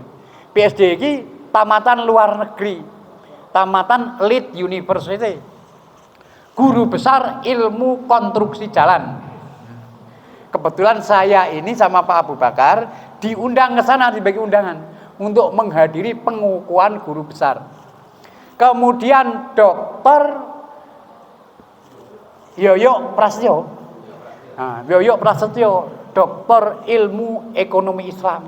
PhD ini tamatan luar negeri, tamatan Leeds University. Guru besar ilmu konstruksi jalan. Kebetulan saya ini sama Pak Abu Bakar diundang ke sana, dibagi undangan untuk menghadiri pengukuhan guru besar. Kemudian Dr. Yoyo Prasetyo. Nah, Yoyo Prasetyo, Doktor Ilmu Ekonomi Islam.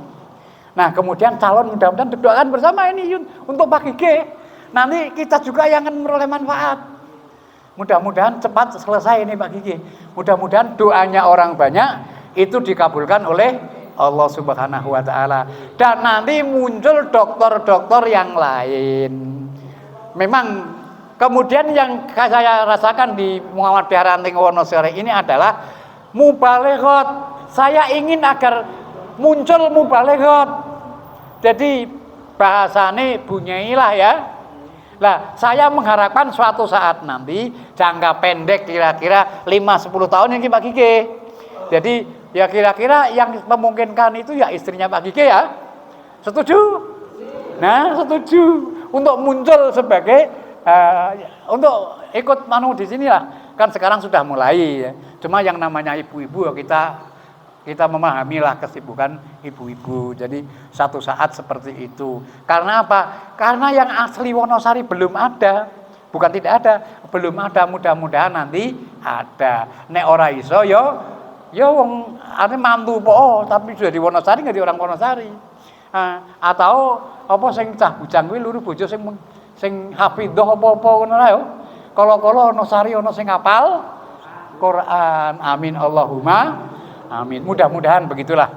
Nah, kemudian calon mudah-mudahan berdoakan bersama ini untuk Pak Gigih. Nanti kita juga yang akan meroleh manfaat. Mudah-mudahan cepat selesai ini Pak Gigih. Mudah-mudahan doanya orang banyak itu dikabulkan oleh Allah Subhanahu wa taala. Dan nanti muncul dokter-dokter yang lain. Memang kemudian yang saya rasakan di Muhammadiyah Ranting Wonosari ini adalah mubaleghot. Saya ingin agar muncul mubaleghot. Jadi bahasane bunyailah ya. Lah, saya mengharapkan suatu saat nanti jangka pendek kira-kira 5-10 tahun ini Pak Gigih. Jadi ya kira-kira yang memungkinkan itu ya istrinya Pak Gigih ya. Setuju? Nah, setuju untuk muncul sebagai untuk ikut di sini lah. Kan sekarang sudah mulai ya. Cuma yang namanya ibu-ibu kita memahamilah kesibukan ibu-ibu. Jadi satu saat seperti itu. Karena apa? Karena yang asli Wonosari belum ada. Bukan tidak ada, belum ada. Mudah-mudahan nanti ada. Nek ora iso yo wong ane mantu po, tapi sudah di Wonosari enggak di orang Wonosari. Atau apa sing cah bujang kuwi luru bojo sing hafidhah apa-apa ngono lah yo. Kala-kala Wonosari ana sing hafal Quran. Amin Allahumma amin. Mudah-mudahan begitulah.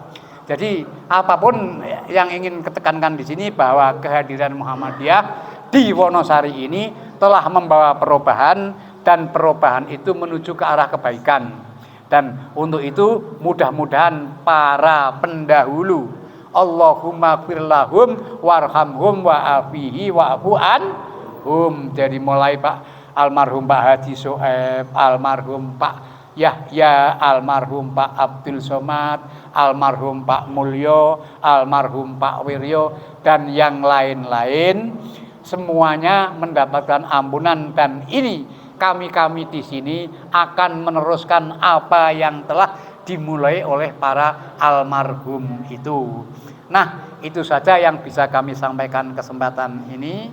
Jadi apapun yang ingin ketekankan di sini bahwa kehadiran Muhammadiyah di Wonosari ini telah membawa perubahan dan perubahan itu menuju ke arah kebaikan. Dan untuk itu mudah-mudahan para pendahulu Allahumma firlahum warhamhum wa'afihi wa'afu anhum. Jadi mulai Pak almarhum Pak Haji Soeb, almarhum Pak Yahya, almarhum Pak Abdul Somad, almarhum Pak Mulyo, almarhum Pak Wiryo, dan yang lain-lain semuanya mendapatkan ampunan. Dan ini kami di sini akan meneruskan apa yang telah dimulai oleh para almarhum itu. Nah, itu saja yang bisa kami sampaikan kesempatan ini.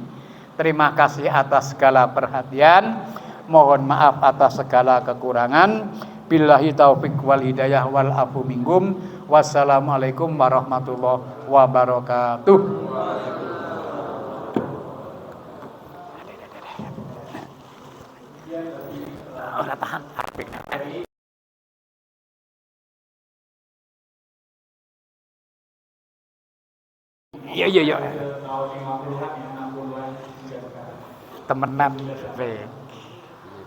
Terima kasih atas segala perhatian. Mohon maaf atas segala kekurangan. Billahi taufik wal hidayah wal afu minkum. Wassalamualaikum warahmatullahi wabarakatuh. Iya iya iya. Tahun 50-an ya, 60-an hingga sekarang. Temenan, Be.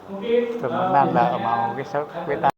Mungkin Temenan lah biasanya mau kita